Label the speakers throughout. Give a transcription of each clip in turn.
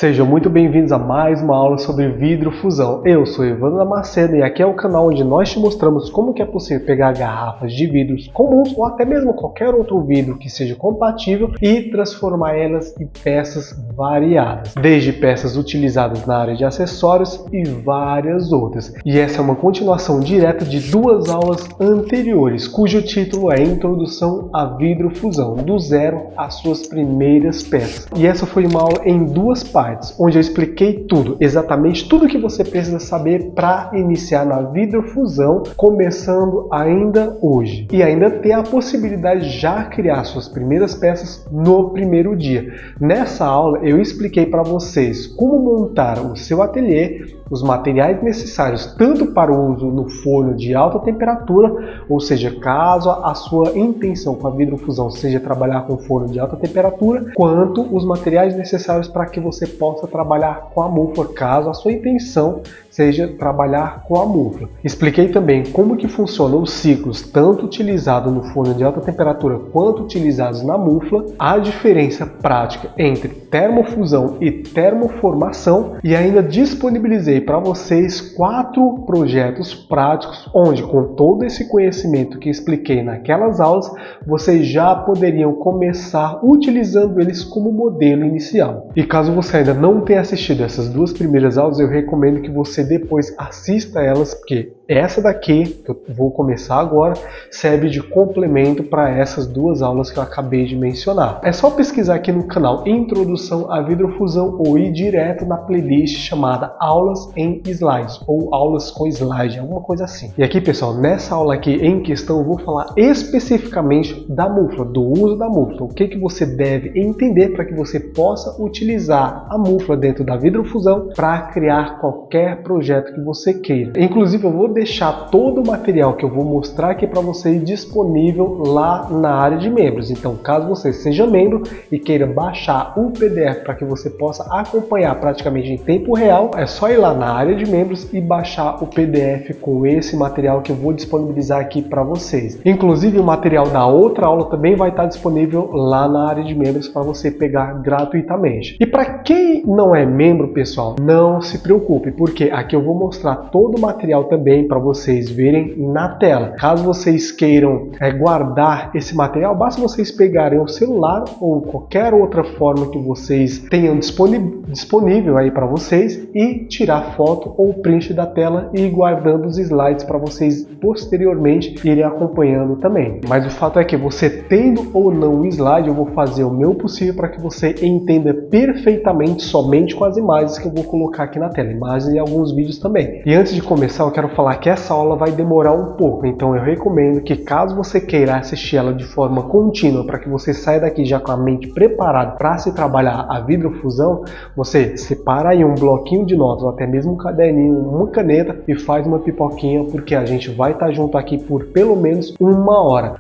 Speaker 1: Sejam muito bem-vindos a mais uma aula sobre vidro fusão. Eu sou Evandro Damasceno e aqui é o canal onde nós te mostramos como que é possível pegar garrafas de vidros comuns ou até mesmo qualquer outro vidro que seja compatível e transformar elas em peças variadas, desde peças utilizadas na área de acessórios e várias outras. E essa é uma continuação direta de duas aulas anteriores, cujo título é Introdução a Vidro Fusão, do zero às suas primeiras peças. E essa foi uma aula em duas partes, onde eu expliquei tudo, exatamente tudo que você precisa saber para iniciar na vidrofusão, começando ainda hoje. E ainda ter a possibilidade de já criar suas primeiras peças no primeiro dia. Nessa aula eu expliquei para vocês como montar o seu ateliê, os materiais necessários tanto para o uso no forno de alta temperatura, ou seja, caso a sua intenção com a vidrofusão seja trabalhar com forno de alta temperatura, quanto os materiais necessários para que você possa trabalhar com a muffla, caso a sua intenção seja trabalhar com a muffla. Expliquei também como que funcionam os ciclos, tanto utilizados no forno de alta temperatura quanto utilizados na muffla, a diferença prática entre termofusão e termoformação, e ainda disponibilizei para vocês 4 projetos práticos, onde com todo esse conhecimento que expliquei naquelas aulas, vocês já poderiam começar utilizando eles como modelo inicial. E caso você ainda não tenha assistido essas duas primeiras aulas, eu recomendo que você depois assista elas, porque essa daqui, que eu vou começar agora, serve de complemento para essas duas aulas que eu acabei de mencionar. É só pesquisar aqui no canal Introdução à Vidrofusão ou ir direto na playlist chamada Aulas em Slides ou Aulas com Slide, alguma coisa assim. E aqui, pessoal, nessa aula aqui em questão, eu vou falar especificamente da muffla, do uso da muffla, o que você deve entender para que você possa utilizar a muffla dentro da vidrofusão para criar qualquer projeto que você queira. Inclusive, eu vou deixar todo o material que eu vou mostrar aqui para vocês disponível lá na área de membros. Então, caso você seja membro e queira baixar o PDF para que você possa acompanhar praticamente em tempo real, é só ir lá na área de membros e baixar o PDF com esse material que eu vou disponibilizar aqui para vocês. Inclusive, o material da outra aula também vai estar disponível lá na área de membros para você pegar gratuitamente. E para quem não é membro, pessoal, não se preocupe, porque aqui eu vou mostrar todo o material também para vocês verem na tela. Caso vocês queiram guardar esse material, basta vocês pegarem o celular ou qualquer outra forma que vocês tenham disponível aí para vocês e tirar foto ou print da tela e ir guardando os slides para vocês posteriormente irem acompanhando também. Mas o fato é que você tendo ou não o slide, eu vou fazer o meu possível para que você entenda perfeitamente somente com as imagens que eu vou colocar aqui na tela, imagens e alguns vídeos também. E antes de começar, eu quero falar que essa aula vai demorar um pouco, então eu recomendo que caso você queira assistir ela de forma contínua, para que você saia daqui já com a mente preparada para se trabalhar a vidrofusão, você separa aí um bloquinho de notas, ou até mesmo um caderninho, uma caneta e faz uma pipoquinha, porque a gente vai estar junto aqui por pelo menos 1 hora.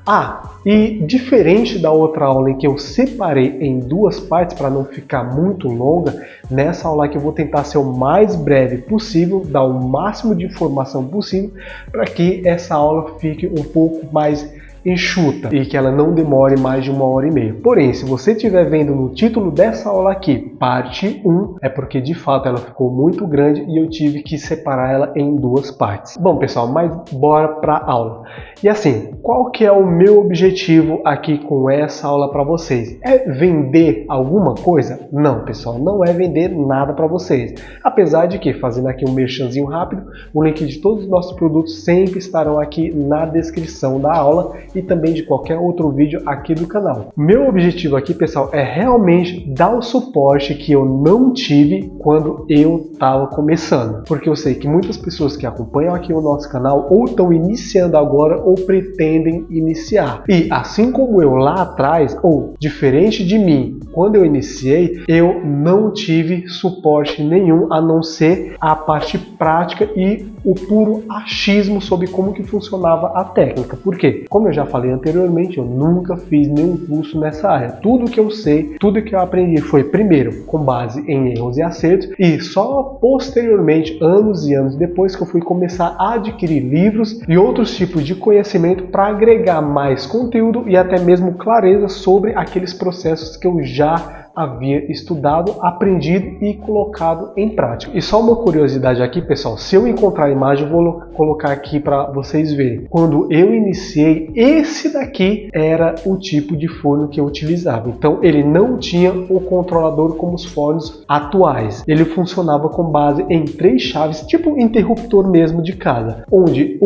Speaker 1: E diferente da outra aula em que eu separei em duas partes para não ficar muito longa, nessa aula aqui eu vou tentar ser o mais breve possível, dar o máximo de informação possível para que essa aula fique um pouco mais enxuta e que ela não demore mais de 1h30. Porém, se você estiver vendo no título dessa aula aqui, parte 1, é porque de fato ela ficou muito grande e eu tive que separar ela em duas partes. Bom, pessoal, mas bora para a aula. E assim, qual que é o meu objetivo aqui com essa aula para vocês? É vender alguma coisa? Não, pessoal, não é vender nada para vocês. Apesar de que, fazendo aqui um merchanzinho rápido, o link de todos os nossos produtos sempre estarão aqui na descrição da aula e também de qualquer outro vídeo aqui do canal. Meu objetivo aqui, pessoal, é realmente dar o suporte que eu não tive quando eu estava começando. Porque eu sei que muitas pessoas que acompanham aqui o nosso canal ou estão iniciando agora ou pretendem iniciar. E assim como eu lá atrás, ou diferente de mim, quando eu iniciei, eu não tive suporte nenhum a não ser a parte prática e o puro achismo sobre como que funcionava a técnica. Por quê? Como eu já falei anteriormente, eu nunca fiz nenhum curso nessa área. Tudo que eu sei, tudo que eu aprendi foi primeiro com base em erros e acertos e só posteriormente, anos e anos depois, que eu fui começar a adquirir livros e outros tipos de conhecimento para agregar mais conteúdo e até mesmo clareza sobre aqueles processos que eu já havia estudado, aprendido e colocado em prática. E só uma curiosidade aqui, pessoal, se eu encontrar a imagem, eu vou colocar aqui para vocês verem. Quando eu iniciei, esse daqui era o tipo de forno que eu utilizava. Então ele não tinha o controlador como os fornos atuais. Ele funcionava com base em 3 chaves, tipo interruptor mesmo de casa, onde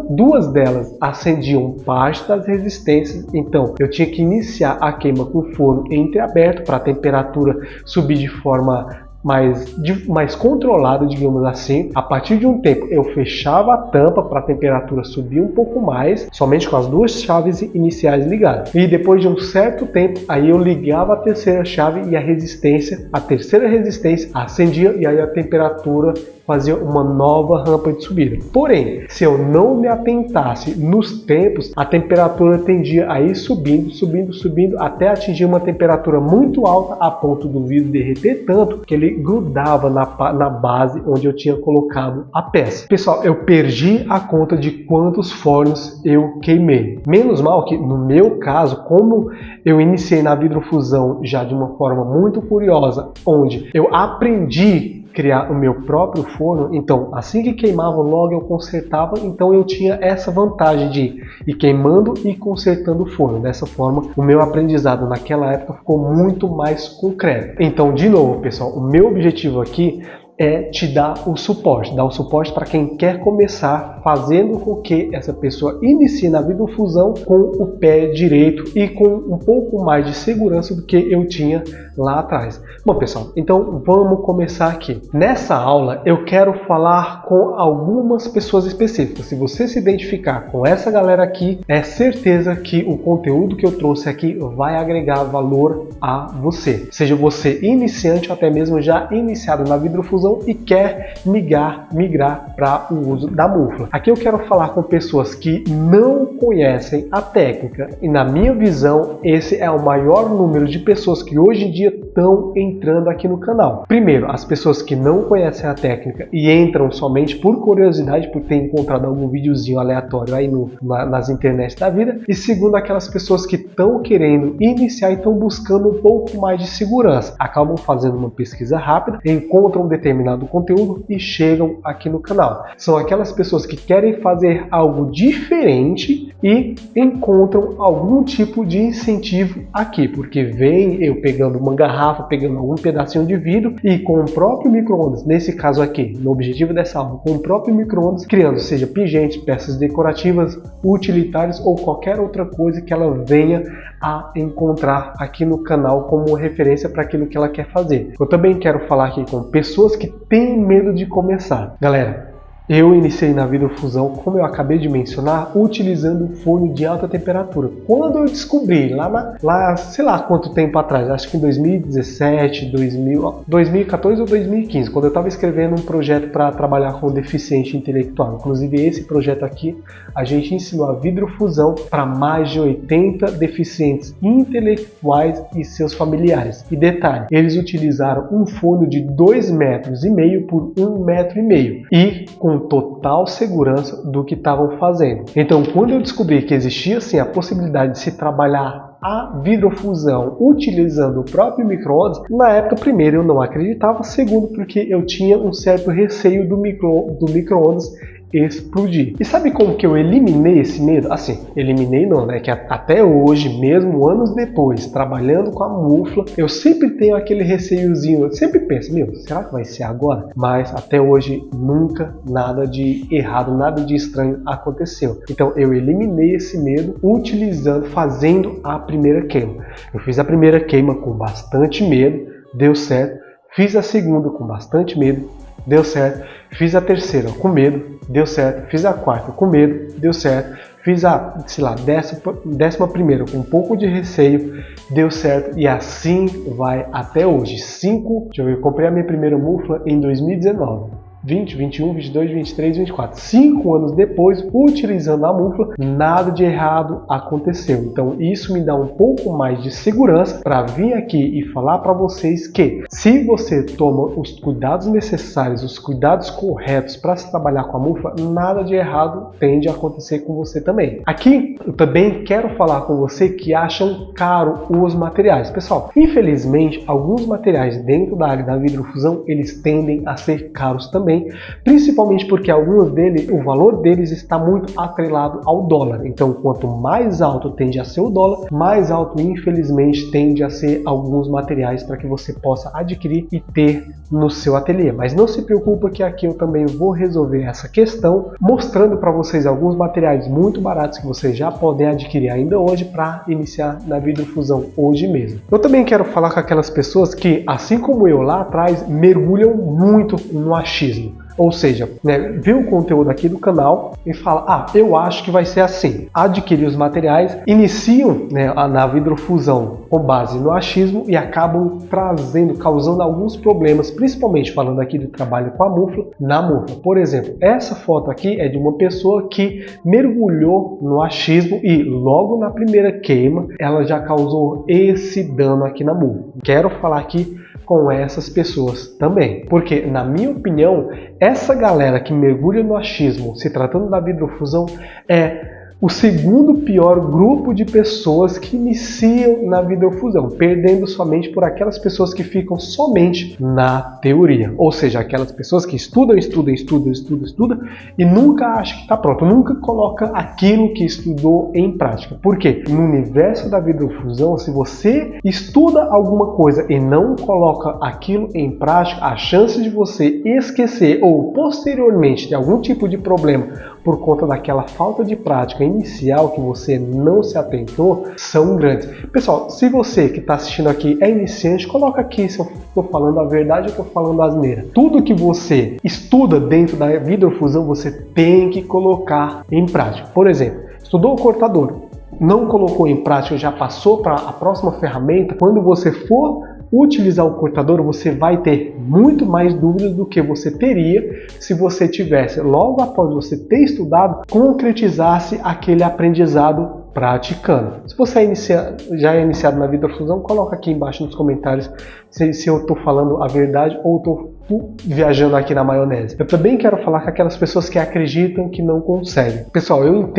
Speaker 1: duas delas acendiam parte das resistências. Então eu tinha que iniciar a queima com o forno entreaberto para a temperatura subir de forma mais controlada, digamos assim. A partir de um tempo eu fechava a tampa para a temperatura subir um pouco mais, somente com as 2 chaves iniciais ligadas. E depois de um certo tempo, aí eu ligava a terceira chave e a terceira resistência acendia, e aí a temperatura fazia uma nova rampa de subida. Porém, se eu não me atentasse nos tempos, a temperatura tendia a ir subindo, até atingir uma temperatura muito alta, a ponto do vidro derreter tanto que ele grudava na base onde eu tinha colocado a peça. Pessoal, eu perdi a conta de quantos fornos eu queimei. Menos mal que, no meu caso, como eu iniciei na vidrofusão já de uma forma muito curiosa, onde eu aprendi criar o meu próprio forno, então assim que queimava logo eu consertava, então eu tinha essa vantagem de ir queimando e consertando o forno. Dessa forma, o meu aprendizado naquela época ficou muito mais concreto. Então, de novo, pessoal, o meu objetivo aqui é te dar o suporte para quem quer começar, fazendo com que essa pessoa inicie na vidrofusão com o pé direito e com um pouco mais de segurança do que eu tinha lá atrás. Bom, pessoal, então vamos começar aqui. Nessa aula eu quero falar com algumas pessoas específicas. Se você se identificar com essa galera aqui, é certeza que o conteúdo que eu trouxe aqui vai agregar valor a você. Seja você iniciante ou até mesmo já iniciado na vidrofusão e quer migrar para o uso da mufla. Aqui eu quero falar com pessoas que não conhecem a técnica, e na minha visão esse é o maior número de pessoas que hoje em dia estão entrando aqui no canal. Primeiro, as pessoas que não conhecem a técnica e entram somente por curiosidade, por ter encontrado algum videozinho aleatório aí nas internet da vida. E segundo, aquelas pessoas que estão querendo iniciar e estão buscando um pouco mais de segurança, acabam fazendo uma pesquisa rápida, encontram um determinado conteúdo e chegam aqui no canal. São aquelas pessoas que querem fazer algo diferente e encontram algum tipo de incentivo aqui, porque vem eu pegando uma garrafa, pegando algum pedacinho de vidro e com o próprio micro-ondas, nesse caso aqui, no objetivo dessa aula, com o próprio micro-ondas, criando seja pingentes, peças decorativas, utilitários ou qualquer outra coisa que ela venha a encontrar aqui no canal como referência para aquilo que ela quer fazer. Eu também quero falar aqui com pessoas que têm medo de começar. Galera, eu iniciei na vidrofusão, como eu acabei de mencionar, utilizando um forno de alta temperatura. Quando eu descobri, sei lá quanto tempo atrás, acho que em 2017, 2014 ou 2015, quando eu estava escrevendo um projeto para trabalhar com deficiente intelectual. Inclusive esse projeto aqui, a gente ensinou a vidrofusão para mais de 80 deficientes intelectuais e seus familiares. E detalhe, eles utilizaram um forno de 2,5 metros por 1,5 metro e com total segurança do que estavam fazendo. Então, quando eu descobri que existia sim a possibilidade de se trabalhar a vidrofusão utilizando o próprio micro-ondas, na época, primeiro, eu não acreditava, segundo, porque eu tinha um certo receio do micro-ondas explodir. E sabe como que eu eliminei esse medo? Assim, eliminei não, né? Que até hoje, mesmo anos depois, trabalhando com a mufla, eu sempre tenho aquele receiozinho, eu sempre penso, será que vai ser agora? Mas até hoje nunca nada de errado, nada de estranho aconteceu. Então eu eliminei esse medo fazendo a primeira queima. Eu fiz a primeira queima com bastante medo, deu certo. Fiz a segunda com bastante medo, deu certo. Fiz a terceira com medo, deu certo. Fiz a quarta com medo, deu certo. Fiz a, décima primeira com um pouco de receio, deu certo. E assim vai até hoje. Deixa eu ver, eu comprei a minha primeira mufla em 2019. 20, 21, 22, 23, 24. 5 anos depois, utilizando a MUFLA, nada de errado aconteceu. Então isso me dá um pouco mais de segurança para vir aqui e falar para vocês que se você toma os cuidados necessários, os cuidados corretos para se trabalhar com a MUFLA, nada de errado tende a acontecer com você também. Aqui eu também quero falar com você que acham caro os materiais. Pessoal, infelizmente alguns materiais dentro da área da vidrofusão eles tendem a ser caros também, principalmente porque alguns deles, o valor deles está muito atrelado ao dólar. Então quanto mais alto tende a ser o dólar, mais alto infelizmente tende a ser alguns materiais para que você possa adquirir e ter no seu ateliê. Mas não se preocupe que aqui eu também vou resolver essa questão, mostrando para vocês alguns materiais muito baratos que vocês já podem adquirir ainda hoje para iniciar na vidrofusão hoje mesmo. Eu também quero falar com aquelas pessoas que, assim como eu lá atrás, mergulham muito no achismo. Ou seja, vê o conteúdo aqui do canal e fala, eu acho que vai ser assim. Adquire os materiais, iniciam na vidrofusão com base no achismo e acabam causando alguns problemas, principalmente falando aqui do trabalho com a MUFLA, na MUFLA. Por exemplo, essa foto aqui é de uma pessoa que mergulhou no achismo e logo na primeira queima ela já causou esse dano aqui na MUFLA. Quero falar aqui com essas pessoas também, porque na minha opinião essa galera que mergulha no achismo se tratando da vidrofusão é o segundo pior grupo de pessoas que iniciam na vidrofusão, perdendo somente por aquelas pessoas que ficam somente na teoria, ou seja, aquelas pessoas que estudam e nunca acham que está pronto, nunca coloca aquilo que estudou em prática. Por quê? No universo da vidrofusão, se você estuda alguma coisa e não coloca aquilo em prática, a chance de você esquecer ou posteriormente ter algum tipo de problema por conta daquela falta de prática inicial que você não se atentou são grandes. Pessoal, se você que está assistindo aqui é iniciante, coloca aqui se eu estou falando a verdade ou estou falando asneira. Tudo que você estuda dentro da vidrofusão você tem que colocar em prática. Por exemplo, estudou o cortador, não colocou em prática, já passou para a próxima ferramenta, quando você for utilizar o cortador, você vai ter muito mais dúvidas do que você teria se você tivesse, logo após você ter estudado, concretizasse aquele aprendizado praticando. Se você já é iniciado na vidrofusão, coloca aqui embaixo nos comentários se eu estou falando a verdade ou estou viajando aqui na maionese. Eu também quero falar com aquelas pessoas que acreditam que não conseguem. Pessoal, eu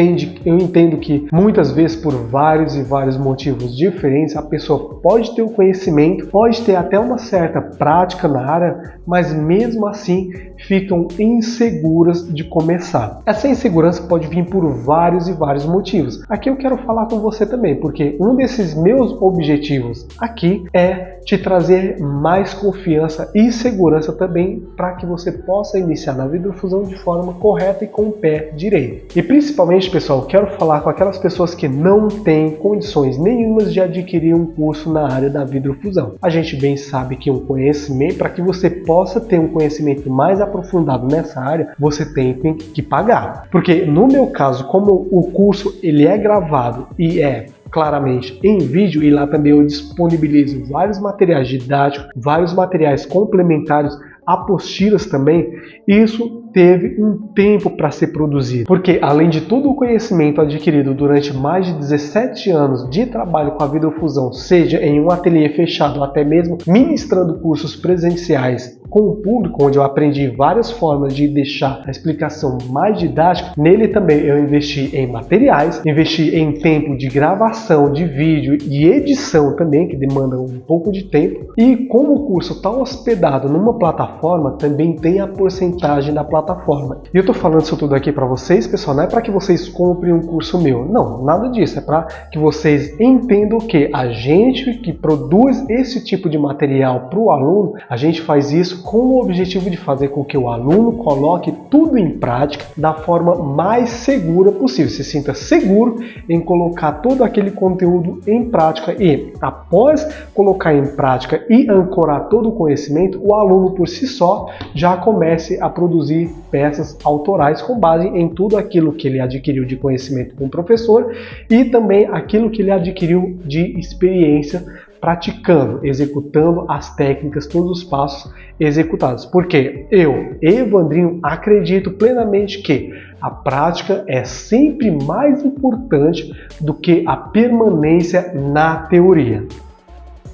Speaker 1: entendo que muitas vezes por vários e vários motivos diferentes a pessoa pode ter o conhecimento, pode ter até uma certa prática na área, mas mesmo assim ficam inseguras de começar. Essa insegurança pode vir por vários e vários motivos. Aqui eu quero falar com você também, porque um desses meus objetivos aqui é te trazer mais confiança e segurança também para que você possa iniciar na vidrofusão de forma correta e com o pé direito. E principalmente, pessoal, quero falar com aquelas pessoas que não têm condições nenhumas de adquirir um curso na área da vidrofusão. A gente bem sabe que um conhecimento, para que você possa ter um conhecimento mais aprofundado nessa área, você tem que pagar. Porque no meu caso, como o curso ele é gravado e é claramente em vídeo, e lá também eu disponibilizo vários materiais didáticos, vários materiais complementares, apostilas também, isso teve um tempo para ser produzido, porque além de todo o conhecimento adquirido durante mais de 17 anos de trabalho com a vidrofusão, seja em um ateliê fechado ou até mesmo ministrando cursos presenciais com o público, onde eu aprendi várias formas de deixar a explicação mais didática, nele também eu investi em materiais, investi em tempo de gravação de vídeo e edição também, que demanda um pouco de tempo, e como o curso está hospedado numa plataforma, também tem a porcentagem da plataforma. E eu estou falando isso tudo aqui para vocês, pessoal, não é para que vocês comprem um curso meu, não, nada disso, é para que vocês entendam que a gente que produz esse tipo de material para o aluno, a gente faz isso com o objetivo de fazer com que o aluno coloque tudo em prática da forma mais segura possível, se sinta seguro em colocar todo aquele conteúdo em prática e após colocar em prática e ancorar todo o conhecimento, o aluno por si só já comece a produzir peças autorais com base em tudo aquilo que ele adquiriu de conhecimento com o professor e também aquilo que ele adquiriu de experiência praticando, executando as técnicas, todos os passos executados. Porque eu, Evandrinho, acredito plenamente que a prática é sempre mais importante do que a permanência na teoria.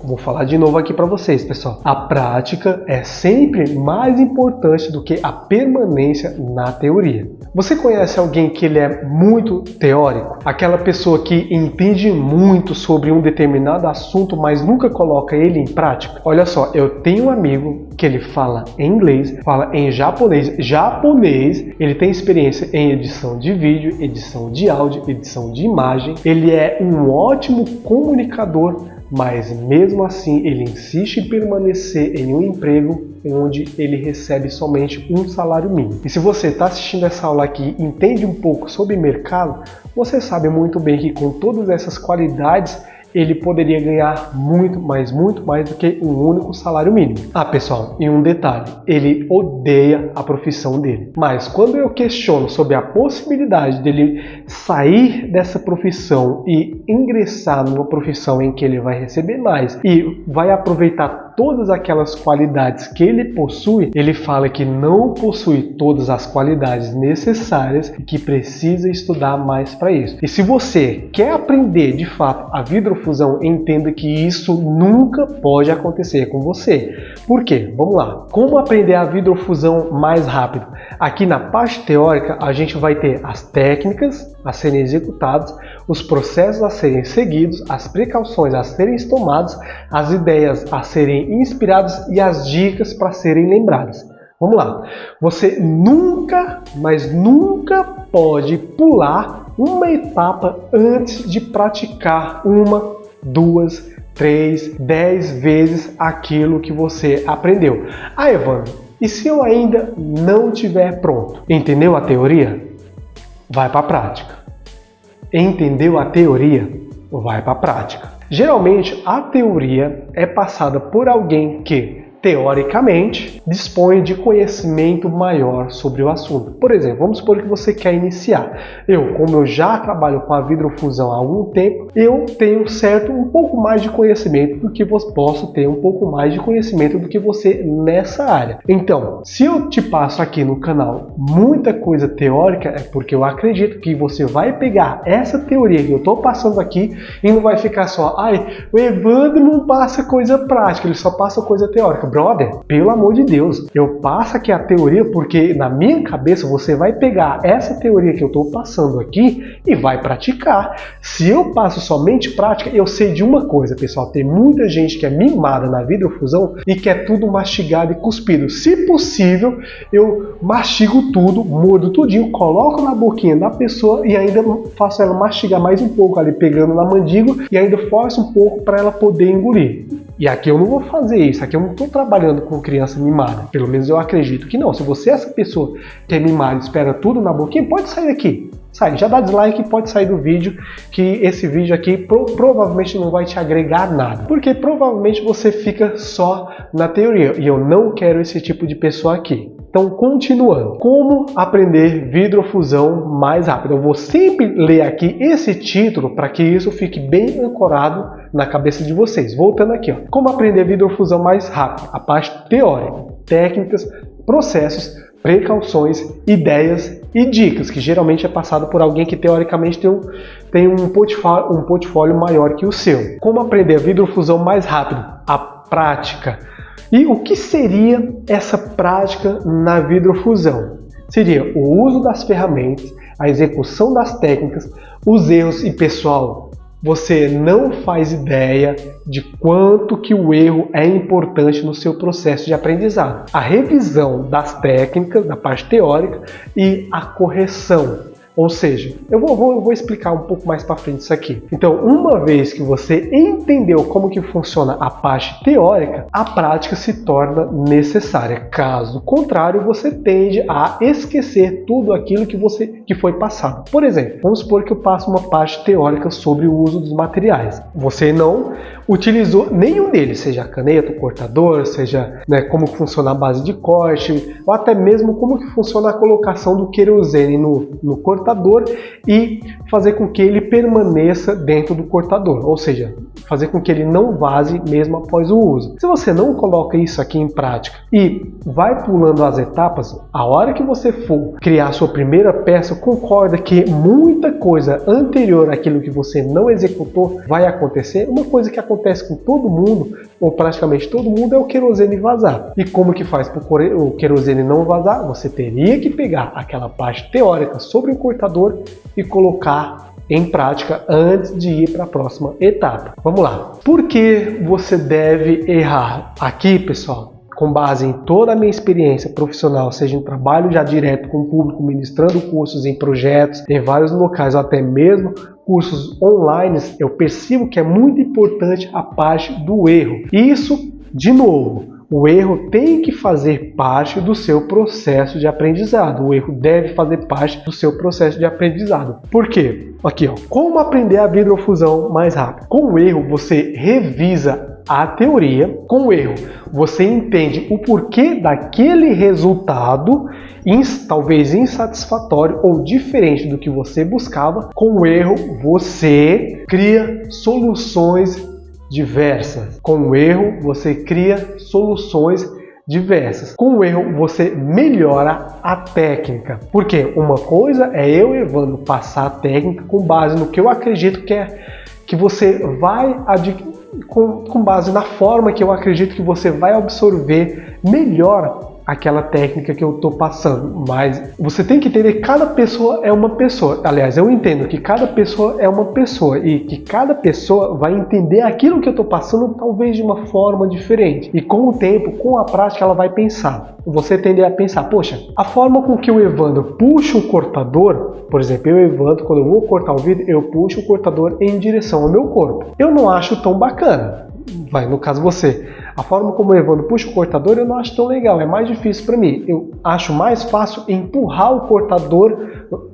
Speaker 1: Vou falar de novo aqui para vocês, pessoal. A prática é sempre mais importante do que a permanência na teoria. Você conhece alguém que ele é muito teórico? Aquela pessoa que entende muito sobre um determinado assunto, mas nunca coloca ele em prática? Olha só, eu tenho um amigo que ele fala em inglês, fala em japonês. Ele tem experiência em edição de vídeo, edição de áudio, edição de imagem. Ele é um ótimo comunicador, mas mesmo assim ele insiste em permanecer em um emprego onde ele recebe somente um salário mínimo. E se você está assistindo essa aula aqui e entende um pouco sobre mercado, você sabe muito bem que com todas essas qualidades ele poderia ganhar muito mais do que um único salário mínimo. Ah, pessoal, e um detalhe, ele odeia a profissão dele. Mas quando eu questiono sobre a possibilidade dele sair dessa profissão e ingressar numa profissão em que ele vai receber mais e vai aproveitar todas aquelas qualidades que ele possui, ele fala que não possui todas as qualidades necessárias e que precisa estudar mais para isso. E se você quer aprender de fato a vidrofusão, entenda que isso nunca pode acontecer com você. Por quê? Vamos lá. Como aprender a vidrofusão mais rápido? Aqui na parte teórica a gente vai ter as técnicas a serem executadas, os processos a serem seguidos, as precauções a serem tomadas, as ideias a serem inspiradas e as dicas para serem lembradas. Vamos lá. Você nunca, mas nunca pode pular uma etapa antes de praticar 1, 2, 3, 10 vezes aquilo que você aprendeu. Ah, Evandro, e se eu ainda não estiver pronto? Entendeu a teoria? Vai para a prática. Entendeu a teoria? Vai para a prática. Geralmente, a teoria é passada por alguém que, teoricamente, dispõe de conhecimento maior sobre o assunto. Por exemplo, vamos supor que você quer iniciar. Como eu já trabalho com a vidrofusão há algum tempo, eu tenho um pouco mais de conhecimento do que você, posso ter um pouco mais de conhecimento do que você nessa área. Então, se eu te passo aqui no canal muita coisa teórica, é porque eu acredito que você vai pegar essa teoria que eu estou passando aqui e não vai ficar só, o Evandro não passa coisa prática, ele só passa coisa teórica. Brother, pelo amor de Deus, eu passo aqui a teoria porque na minha cabeça você vai pegar essa teoria que eu estou passando aqui e vai praticar. Se eu passo somente prática, eu sei de uma coisa, pessoal, tem muita gente que é mimada na vidrofusão e quer tudo mastigado e cuspido. Se possível, eu mastigo tudo, mordo tudinho, coloco na boquinha da pessoa e ainda faço ela mastigar mais um pouco ali, pegando na mandíbula e ainda forço um pouco para ela poder engolir. E aqui eu não vou fazer isso, aqui eu não estou trabalhando com criança mimada. Pelo menos eu acredito que não. Se você é essa pessoa que é mimada e espera tudo na boquinha, pode sair daqui. Sai, já dá dislike e pode sair do vídeo, que esse vídeo aqui provavelmente não vai te agregar nada. Porque provavelmente você fica só na teoria. E eu não quero esse tipo de pessoa aqui. Então, continuando. Como aprender vidrofusão mais rápido? Eu vou sempre ler aqui esse título para que isso fique bem ancorado na cabeça de vocês. Voltando aqui, ó. Como aprender vidrofusão mais rápido? A parte teórica, técnicas, processos, precauções, ideias e dicas, que geralmente é passado por alguém que teoricamente tem um portfólio maior que o seu. Como aprender a vidrofusão mais rápido? A prática. E o que seria essa prática na vidrofusão? Seria o uso das ferramentas, a execução das técnicas, os erros e, pessoal, você não faz ideia de quanto que o erro é importante no seu processo de aprendizado. A revisão das técnicas, da parte teórica e a correção. Ou seja, eu vou explicar um pouco mais para frente isso aqui. Então, uma vez que você entendeu como que funciona a parte teórica, a prática se torna necessária. Caso contrário, você tende a esquecer tudo aquilo que foi passado. Por exemplo, vamos supor que eu passo uma parte teórica sobre o uso dos materiais. Você não utilizou nenhum deles, seja a caneta, o cortador, seja, né, como funciona a base de corte, ou até mesmo como que funciona a colocação do querosene no cortador e fazer com que ele permaneça dentro do cortador, ou seja, fazer com que ele não vaze mesmo após o uso. Se você não coloca isso aqui em prática e vai pulando as etapas, a hora que você for criar a sua primeira peça, concorda que muita coisa anterior àquilo que você não executou vai acontecer. Uma coisa que acontece com todo mundo, ou praticamente todo mundo, é o querosene vazar. E como que faz para o querosene não vazar? Você teria que pegar aquela parte teórica sobre o cortador e colocar em prática antes de ir para a próxima etapa. Vamos lá. Por que você deve errar? Aqui, pessoal, com base em toda a minha experiência profissional, seja em trabalho já direto com o público, ministrando cursos em projetos, em vários locais, ou até mesmo cursos online, eu percebo que é muito importante a parte do erro. Isso, de novo, o erro tem que fazer parte do seu processo de aprendizado. O erro deve fazer parte do seu processo de aprendizado. Por quê? Aqui, ó, como aprender a vidrofusão mais rápido? Com o erro, você revisa a teoria. Com o erro, você entende o porquê daquele resultado, talvez insatisfatório ou diferente do que você buscava. Com o erro, você cria soluções diversas. Com o erro, você cria soluções diversas. Com o erro, você melhora a técnica. Porque uma coisa é eu, Evandro, passar a técnica com base no que eu acredito que você vai adquirir, com base na forma que eu acredito que você vai absorver melhor aquela técnica que eu estou passando. Mas você tem que entender que cada pessoa é uma pessoa. Aliás, eu entendo que cada pessoa é uma pessoa e que cada pessoa vai entender aquilo que eu estou passando talvez de uma forma diferente. E com o tempo, com a prática, ela vai pensar. Você tende a pensar, poxa, a forma com que o Evandro puxa o cortador, por exemplo, eu, Evandro, quando eu vou cortar o vidro, eu puxo o cortador em direção ao meu corpo. Eu não acho tão bacana. No caso você, a forma como o Evandro puxa o cortador eu não acho tão legal, é mais difícil para mim. Eu acho mais fácil empurrar o cortador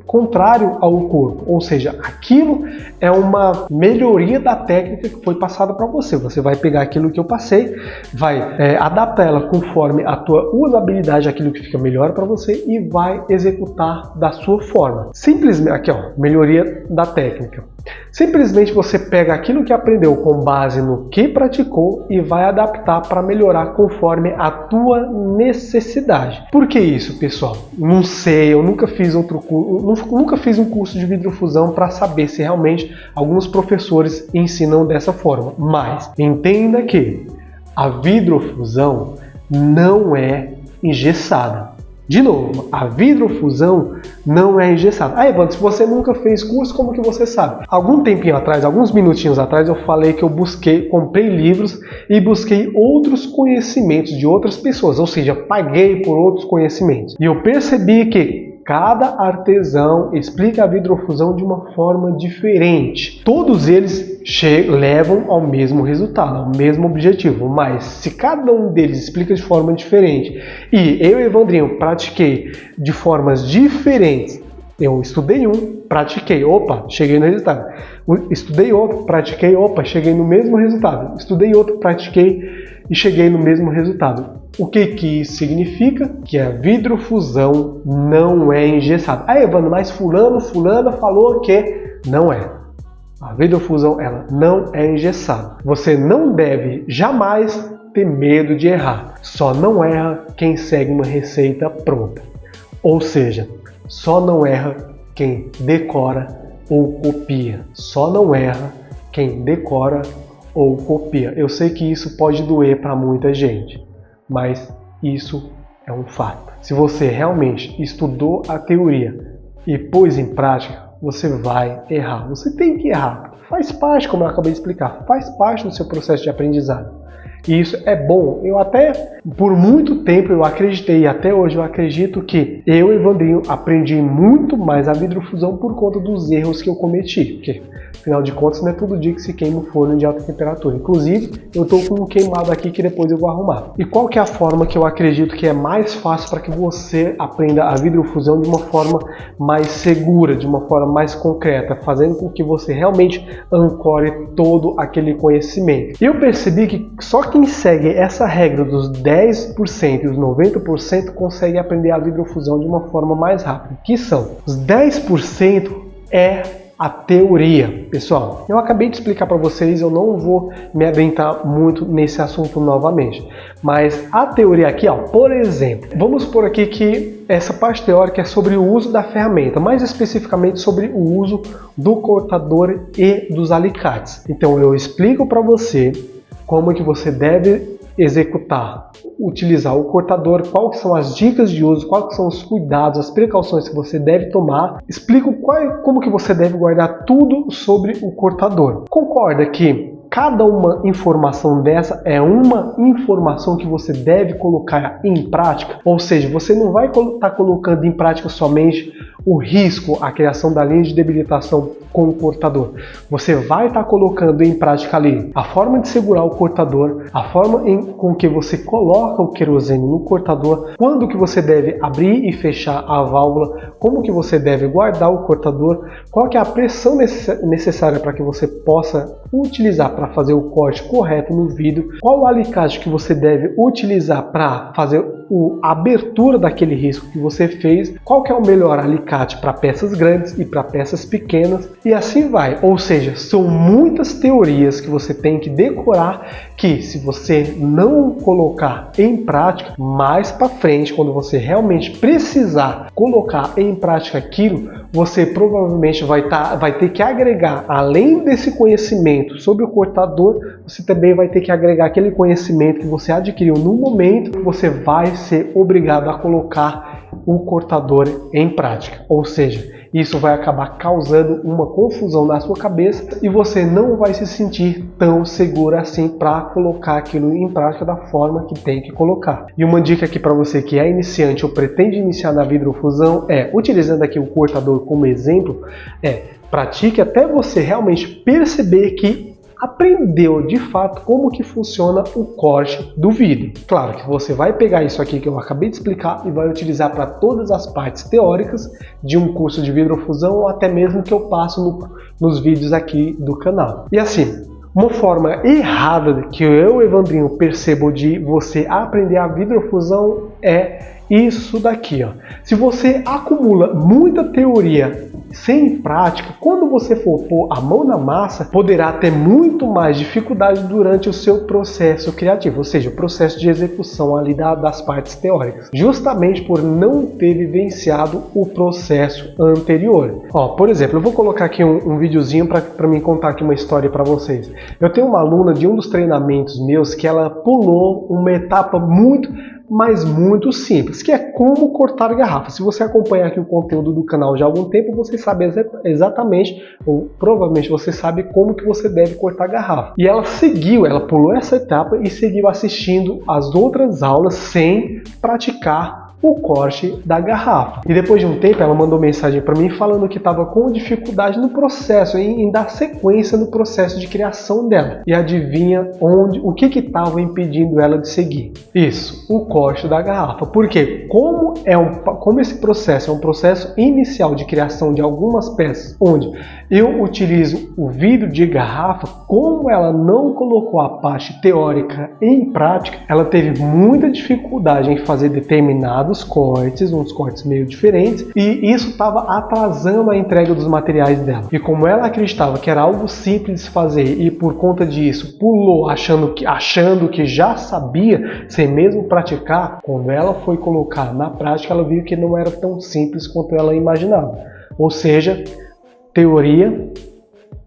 Speaker 1: contrário ao corpo, ou seja, aquilo é uma melhoria da técnica que foi passada para você. Você vai pegar aquilo que eu passei, vai adaptar ela conforme a tua usabilidade, aquilo que fica melhor para você e vai executar da sua forma. Simplesmente, aqui ó, melhoria da técnica. Simplesmente você pega aquilo que aprendeu com base no que praticou e vai adaptar para melhorar conforme a tua necessidade. Por que isso, pessoal? Não sei, eu nunca fiz nunca fiz um curso de vidrofusão para saber se realmente alguns professores ensinam dessa forma. Mas entenda que a vidrofusão não é engessada. De novo, a vidrofusão não é engessada. Ah, Evandro, se você nunca fez curso, como que você sabe? Algum tempinho atrás, alguns minutinhos atrás, eu falei que eu comprei livros e busquei outros conhecimentos de outras pessoas, ou seja, paguei por outros conhecimentos. E eu percebi que cada artesão explica a vidrofusão de uma forma diferente. Todos eles levam ao mesmo resultado, ao mesmo objetivo, mas se cada um deles explica de forma diferente e eu e Evandrinho pratiquei de formas diferentes, eu estudei um, pratiquei, opa, cheguei no resultado. Estudei outro, pratiquei, opa, cheguei no mesmo resultado. Estudei outro, pratiquei e cheguei no mesmo resultado. O que isso significa? Que a vidrofusão não é engessada. Ah, Evandro, mas fulana falou que não é. A vidrofusão, ela não é engessada. Você não deve jamais ter medo de errar. Só não erra quem segue uma receita pronta. Ou seja, só não erra quem decora ou copia. Só não erra quem decora ou copia. Eu sei que isso pode doer para muita gente, mas isso é um fato. Se você realmente estudou a teoria e pôs em prática, você vai errar. Você tem que errar. Faz parte, como eu acabei de explicar, faz parte do seu processo de aprendizado. E isso é bom. Eu até, por muito tempo, eu acreditei, e até hoje eu acredito que eu, Evandrinho, aprendi muito mais a vidrofusão por conta dos erros que eu cometi. Porque Afinal de contas, não é todo dia que se queima o forno de alta temperatura. Inclusive, eu estou com um queimado aqui que depois eu vou arrumar. E qual que é a forma que eu acredito que é mais fácil para que você aprenda a vidrofusão de uma forma mais segura, de uma forma mais concreta, fazendo com que você realmente ancore todo aquele conhecimento? Eu percebi que só quem segue essa regra dos 10% e os 90% consegue aprender a vidrofusão de uma forma mais rápida. Que são os 10% é a teoria. Pessoal, eu acabei de explicar para vocês, eu não vou me adentrar muito nesse assunto novamente, mas a teoria aqui, ó, por exemplo, vamos supor aqui que essa parte teórica é sobre o uso da ferramenta, mais especificamente sobre o uso do cortador e dos alicates. Então eu explico para você como que você deve executar, utilizar o cortador, quais são as dicas de uso, quais são os cuidados, as precauções que você deve tomar. Explico como que você deve guardar tudo sobre o cortador. Concorda que cada uma informação dessa é uma informação que você deve colocar em prática? Ou seja, você não vai estar colocando em prática somente o risco, a criação da linha de debilitação com o cortador. Você vai estar colocando em prática ali a forma de segurar o cortador, a forma com que você coloca o querosene no cortador, quando que você deve abrir e fechar a válvula, como que você deve guardar o cortador, qual que é a pressão necessária para que você possa utilizar para fazer o corte correto no vidro, qual o alicate que você deve utilizar para fazer a abertura daquele risco que você fez, qual que é o melhor alicate para peças grandes e para peças pequenas, e assim vai. Ou seja, são muitas teorias que você tem que decorar, que se você não colocar em prática, mais para frente, quando você realmente precisar colocar em prática aquilo, você provavelmente vai ter que agregar, além desse conhecimento sobre o cortador, você também vai ter que agregar aquele conhecimento que você adquiriu no momento que você vai ser obrigado a colocar o cortador em prática. Ou seja, isso vai acabar causando uma confusão na sua cabeça e você não vai se sentir tão seguro assim para colocar aquilo em prática da forma que tem que colocar. E uma dica aqui para você que é iniciante ou pretende iniciar na vidrofusão é, utilizando aqui o cortador como exemplo, pratique até você realmente perceber que aprendeu de fato como que funciona o corte do vidro. Claro que você vai pegar isso aqui que eu acabei de explicar e vai utilizar para todas as partes teóricas de um curso de vidrofusão ou até mesmo que eu passo nos vídeos aqui do canal. E assim, uma forma errada que eu, Evandrinho, percebo de você aprender a vidrofusão é isso daqui, ó. Se você acumula muita teoria sem prática, quando você for pôr a mão na massa, poderá ter muito mais dificuldade durante o seu processo criativo, ou seja, o processo de execução ali das partes teóricas, justamente por não ter vivenciado o processo anterior. Ó, por exemplo, eu vou colocar aqui um videozinho para me contar aqui uma história para vocês. Eu tenho uma aluna de um dos treinamentos meus que ela pulou uma etapa muito simples, que é como cortar garrafa. Se você acompanhar aqui o conteúdo do canal já há algum tempo, você sabe exatamente, ou provavelmente você sabe como que você deve cortar garrafa. E ela pulou essa etapa e seguiu assistindo as outras aulas sem praticar o corte da garrafa. E depois de um tempo ela mandou mensagem para mim falando que estava com dificuldade no processo, em dar sequência no processo de criação dela. E adivinha o que estava impedindo ela de seguir? Isso, o corte da garrafa. Porque como esse processo é um processo inicial de criação de algumas peças, onde eu utilizo o vidro de garrafa, como ela não colocou a parte teórica em prática, ela teve muita dificuldade em fazer determinados cortes, uns cortes meio diferentes, e isso estava atrasando a entrega dos materiais dela. E como ela acreditava que era algo simples de fazer e por conta disso pulou achando que já sabia, sem mesmo praticar, quando ela foi colocar na prática, ela viu que não era tão simples quanto ela imaginava. Ou seja, teoria,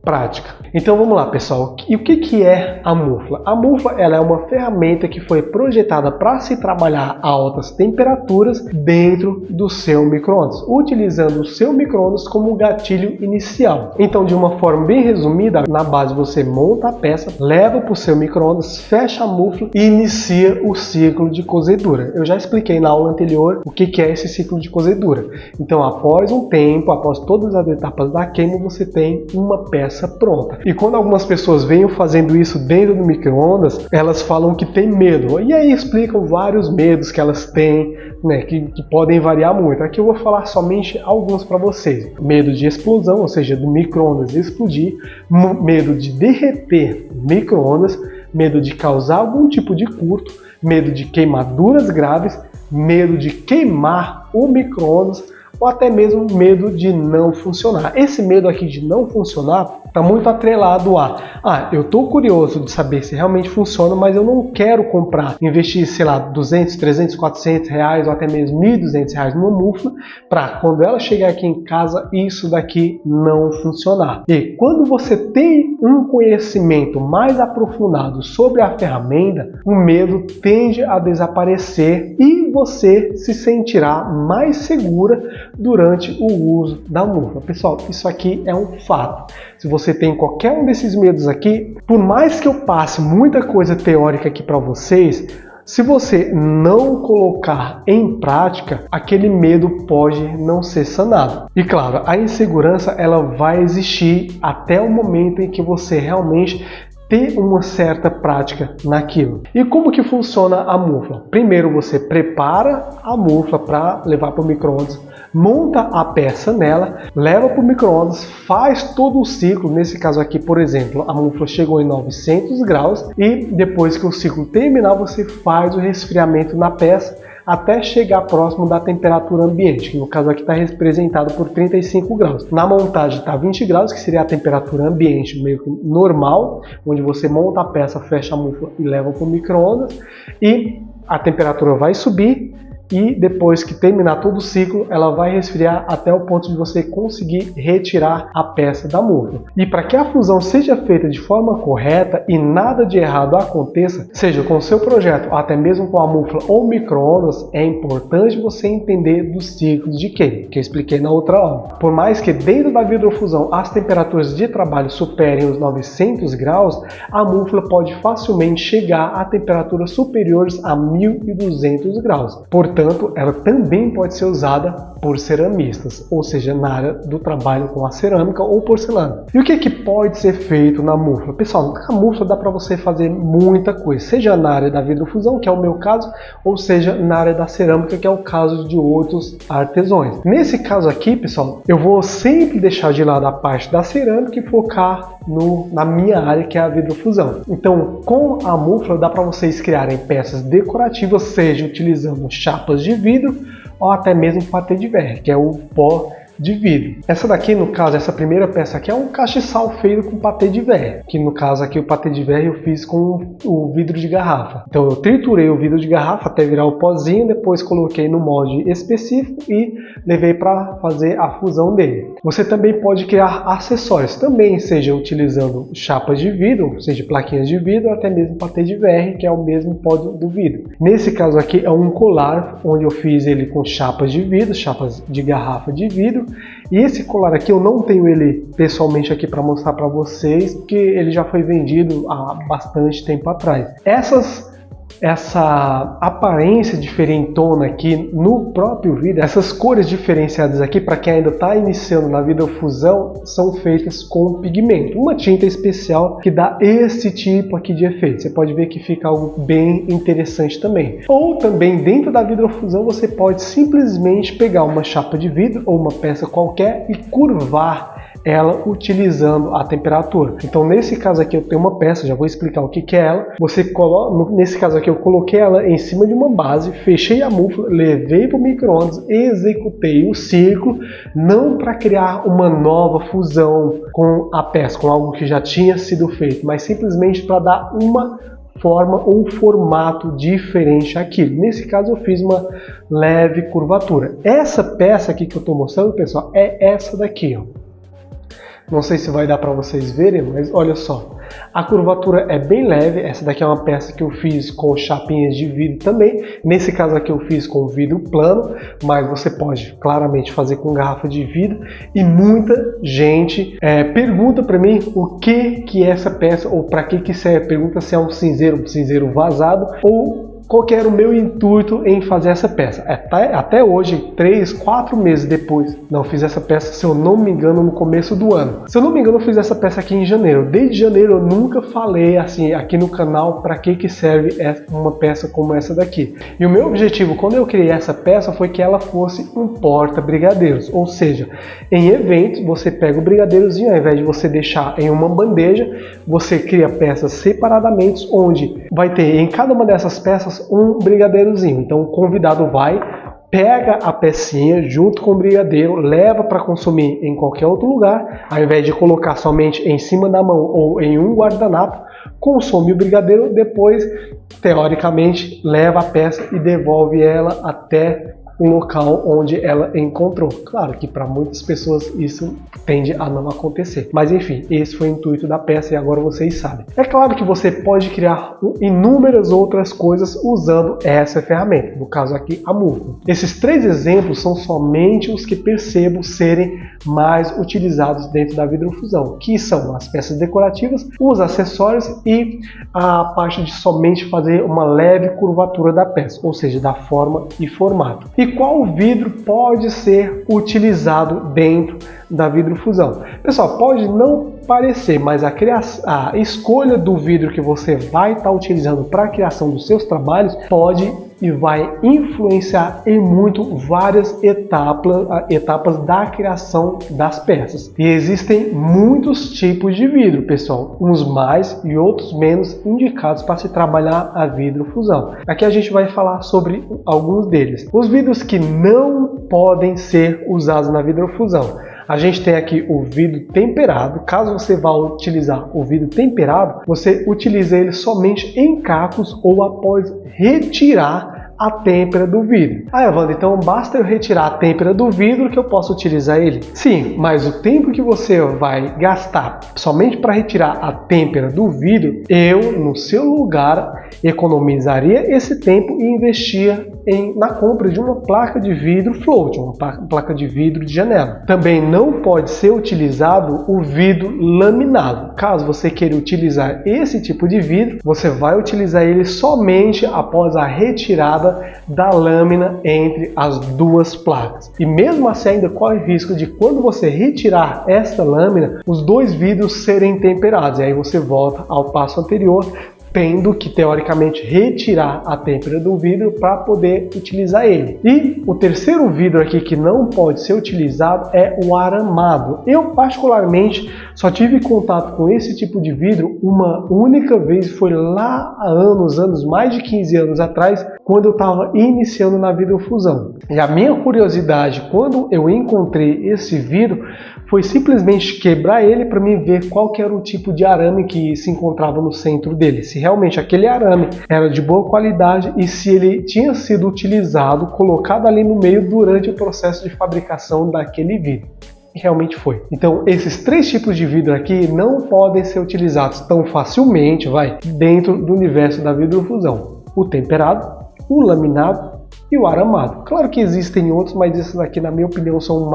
Speaker 1: prática. Então vamos lá, pessoal. E o que é a mufla? A mufla ela é uma ferramenta que foi projetada para se trabalhar a altas temperaturas dentro do seu micro-ondas, utilizando o seu micro-ondas como gatilho inicial. Então, de uma forma bem resumida, na base você monta a peça, leva para o seu micro-ondas, fecha a mufla e inicia o ciclo de cozedura. Eu já expliquei na aula anterior o que é esse ciclo de cozedura. Então, após um tempo, após todas as etapas da queima, você tem uma peça peça pronta. E quando algumas pessoas veem fazendo isso dentro do micro-ondas, elas falam que tem medo. E aí explicam vários medos que elas têm, né, que podem variar muito. Aqui eu vou falar somente alguns para vocês. Medo de explosão, ou seja, do micro-ondas explodir, medo de derreter micro-ondas, medo de causar algum tipo de curto, medo de queimaduras graves, medo de queimar o micro-ondas ou até mesmo medo de não funcionar. Esse medo aqui de não funcionar está muito atrelado a eu estou curioso de saber se realmente funciona, mas eu não quero comprar, investir, sei lá, 200, 300, 400 reais ou até mesmo 1.200 reais numa mufla para quando ela chegar aqui em casa isso daqui não funcionar. E quando você tem um conhecimento mais aprofundado sobre a ferramenta, o medo tende a desaparecer e você se sentirá mais segura durante o uso da mufla. Pessoal, isso aqui é um fato. Se você tem qualquer um desses medos aqui, por mais que eu passe muita coisa teórica aqui para vocês, se você não colocar em prática, aquele medo pode não ser sanado. E claro, a insegurança ela vai existir até o momento em que você realmente ter uma certa prática naquilo. E como que funciona a mufla? Primeiro você prepara a mufla para levar para o micro-ondas, monta a peça nela, leva para o micro-ondas, faz todo o ciclo. Nesse caso aqui, por exemplo, a mufla chegou em 900 graus e depois que o ciclo terminar, você faz o resfriamento na peça até chegar próximo da temperatura ambiente, que no caso aqui está representado por 35 graus. Na montagem está 20 graus, que seria a temperatura ambiente meio que normal, onde você monta a peça, fecha a mufla e leva para o micro-ondas, e a temperatura vai subir, e depois que terminar todo o ciclo, ela vai resfriar até o ponto de você conseguir retirar a peça da mufla. E para que a fusão seja feita de forma correta e nada de errado aconteça, seja com o seu projeto, ou até mesmo com a mufla ou micro-ondas, é importante você entender dos ciclos de queima, que eu expliquei na outra aula. Por mais que dentro da vidrofusão as temperaturas de trabalho superem os 900 graus, a mufla pode facilmente chegar a temperaturas superiores a 1.200 graus. Portanto, ela também pode ser usada por ceramistas, ou seja, na área do trabalho com a cerâmica ou porcelana. E o que pode ser feito na mufla? Pessoal, na mufla dá para você fazer muita coisa, seja na área da vidrofusão, que é o meu caso, ou seja na área da cerâmica, que é o caso de outros artesãos. Nesse caso aqui, pessoal, eu vou sempre deixar de lado a parte da cerâmica e focar na minha área, que é a vidrofusão. Então, com a mufla dá para vocês criarem peças decorativas, seja utilizando chapas de vidro ou até mesmo patê de verre, que é o pó de vidro. Essa daqui, no caso, essa primeira peça aqui é um castiçal feito com patê de verre, que no caso aqui o patê de verre eu fiz com o vidro de garrafa. Então eu triturei o vidro de garrafa até virar o pozinho, depois coloquei no molde específico e levei para fazer a fusão dele. Você também pode criar acessórios, também seja utilizando chapas de vidro, seja plaquinhas de vidro, ou até mesmo patê de verre, que é o mesmo pó do vidro. Nesse caso aqui é um colar, onde eu fiz ele com chapas de vidro, chapas de garrafa de vidro. E esse colar aqui eu não tenho ele pessoalmente aqui para mostrar para vocês, porque ele já foi vendido há bastante tempo atrás. Essa aparência diferentona aqui no próprio vidro, essas cores diferenciadas aqui, para quem ainda está iniciando na vidrofusão, são feitas com pigmento, uma tinta especial que dá esse tipo aqui de efeito. Você pode ver que fica algo bem interessante também. Ou também dentro da vidrofusão você pode simplesmente pegar uma chapa de vidro ou uma peça qualquer e curvar ela utilizando a temperatura. Então nesse caso aqui eu tenho uma peça, já vou explicar o que é ela. Você coloca, nesse caso aqui eu coloquei ela em cima de uma base, fechei a mufla, levei para o micro-ondas, executei o ciclo, não para criar uma nova fusão com a peça, com algo que já tinha sido feito, mas simplesmente para dar uma forma ou um formato diferente àquilo. Nesse caso eu fiz uma leve curvatura. Essa peça aqui que eu estou mostrando, pessoal, é essa daqui, ó. Não sei se vai dar para vocês verem, mas olha só. A curvatura é bem leve. Essa daqui é uma peça que eu fiz com chapinhas de vidro também. Nesse caso aqui eu fiz com vidro plano, mas você pode claramente fazer com garrafa de vidro. E muita gente pergunta para mim o que é essa peça ou para que serve. Pergunta se é um cinzeiro vazado ou qual que era o meu intuito em fazer essa peça. Até hoje, 3, 4 meses depois, não fiz essa peça, se eu não me engano, no começo do ano. Se eu não me engano, eu fiz essa peça aqui em janeiro. Desde janeiro eu nunca falei assim aqui no canal para que serve uma peça como essa daqui. E o meu objetivo quando eu criei essa peça foi que ela fosse um porta-brigadeiros, ou seja, em eventos você pega o brigadeirozinho, ao invés de você deixar em uma bandeja, você cria peças separadamente, onde vai ter em cada uma dessas peças um brigadeirozinho. Então o convidado vai, pega a pecinha junto com o brigadeiro, leva para consumir em qualquer outro lugar, ao invés de colocar somente em cima da mão ou em um guardanapo, consome o brigadeiro, depois, teoricamente, leva a peça e devolve ela até o local onde ela encontrou. Claro que para muitas pessoas isso tende a não acontecer. Mas enfim, esse foi o intuito da peça e agora vocês sabem. É claro que você pode criar inúmeras outras coisas usando essa ferramenta, no caso aqui a Movement. Esses 3 exemplos são somente os que percebo serem mais utilizados dentro da vidrofusão, que são as peças decorativas, os acessórios e a parte de somente fazer uma leve curvatura da peça, ou seja, da forma e formato. E qual vidro pode ser utilizado dentro da vidrofusão? Pessoal, pode não parecer, mas a escolha do vidro que você vai estar utilizando para a criação dos seus trabalhos pode e vai influenciar em muito várias etapas da criação das peças. E existem muitos tipos de vidro, pessoal, uns mais e outros menos indicados para se trabalhar a vidrofusão. Aqui a gente vai falar sobre alguns deles. Os vidros que não podem ser usados na vidrofusão. A gente tem aqui o vidro temperado. Caso você vá utilizar o vidro temperado, você utiliza ele somente em cacos ou após retirar a têmpera do vidro. Ah, Evandro, então basta eu retirar a têmpera do vidro que eu posso utilizar ele? Sim, mas o tempo que você vai gastar somente para retirar a têmpera do vidro, eu, no seu lugar, economizaria esse tempo e investia na compra de uma placa de vidro float, uma placa de vidro de janela. Também não pode ser utilizado o vidro laminado. Caso você queira utilizar esse tipo de vidro, você vai utilizar ele somente após a retirada da lâmina entre as duas placas. E mesmo assim ainda corre o risco de, quando você retirar esta lâmina, os 2 vidros serem temperados. E aí você volta ao passo anterior, tendo que teoricamente retirar a têmpera do vidro para poder utilizar ele. E o terceiro vidro aqui que não pode ser utilizado é o aramado. Eu particularmente só tive contato com esse tipo de vidro uma única vez, foi lá há anos, mais de 15 anos atrás, quando eu estava iniciando na vidrofusão. E a minha curiosidade quando eu encontrei esse vidro foi simplesmente quebrar ele para mim ver qual que era o tipo de arame que se encontrava no centro dele, se realmente aquele arame era de boa qualidade e se ele tinha sido utilizado, colocado ali no meio durante o processo de fabricação daquele vidro. E realmente foi. Então esses 3 tipos de vidro aqui não podem ser utilizados tão facilmente, dentro do universo da vidrofusão. O temperado, o laminado e o aramado. Claro que existem outros, mas esses aqui, na minha opinião, são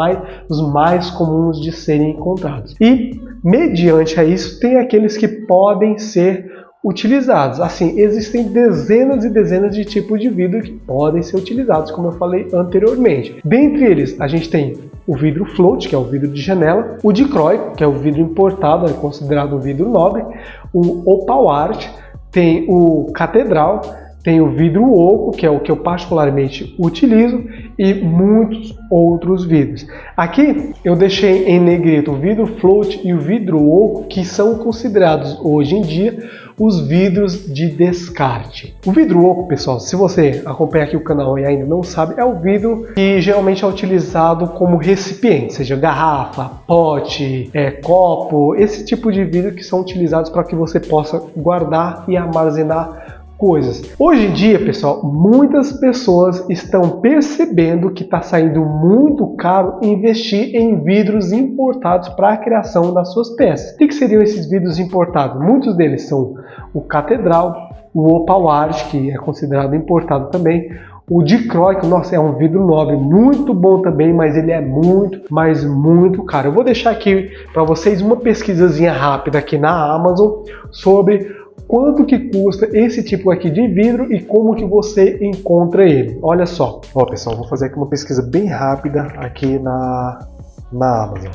Speaker 1: os mais comuns de serem encontrados. E, mediante a isso, tem aqueles que podem ser utilizados. Assim, existem dezenas e dezenas de tipos de vidro que podem ser utilizados, como eu falei anteriormente. Dentre eles, a gente tem o vidro float, que é o vidro de janela, o dicróico, que é o vidro importado, é considerado um vidro nobre, o opal art, tem o catedral, tem o vidro oco, que é o que eu particularmente utilizo, e muitos outros vidros. Aqui eu deixei em negrito o vidro float e o vidro oco, que são considerados hoje em dia os vidros de descarte. O vidro oco, pessoal, se você acompanha aqui o canal e ainda não sabe, é o vidro que geralmente é utilizado como recipiente, seja garrafa, pote, copo, esse tipo de vidro que são utilizados para que você possa guardar e armazenar coisas. Hoje em dia, pessoal, muitas pessoas estão percebendo que está saindo muito caro investir em vidros importados para a criação das suas peças. O que seriam esses vidros importados? Muitos deles são o catedral, o opal art, que é considerado importado também, o dicróico, nossa, é um vidro nobre, muito bom também, mas ele é muito, mas muito caro. Eu vou deixar aqui para vocês uma pesquisazinha rápida aqui na Amazon sobre quanto que custa esse tipo aqui de vidro e como que você encontra ele. Olha só. Ó, pessoal, vou fazer aqui uma pesquisa bem rápida aqui na Amazon.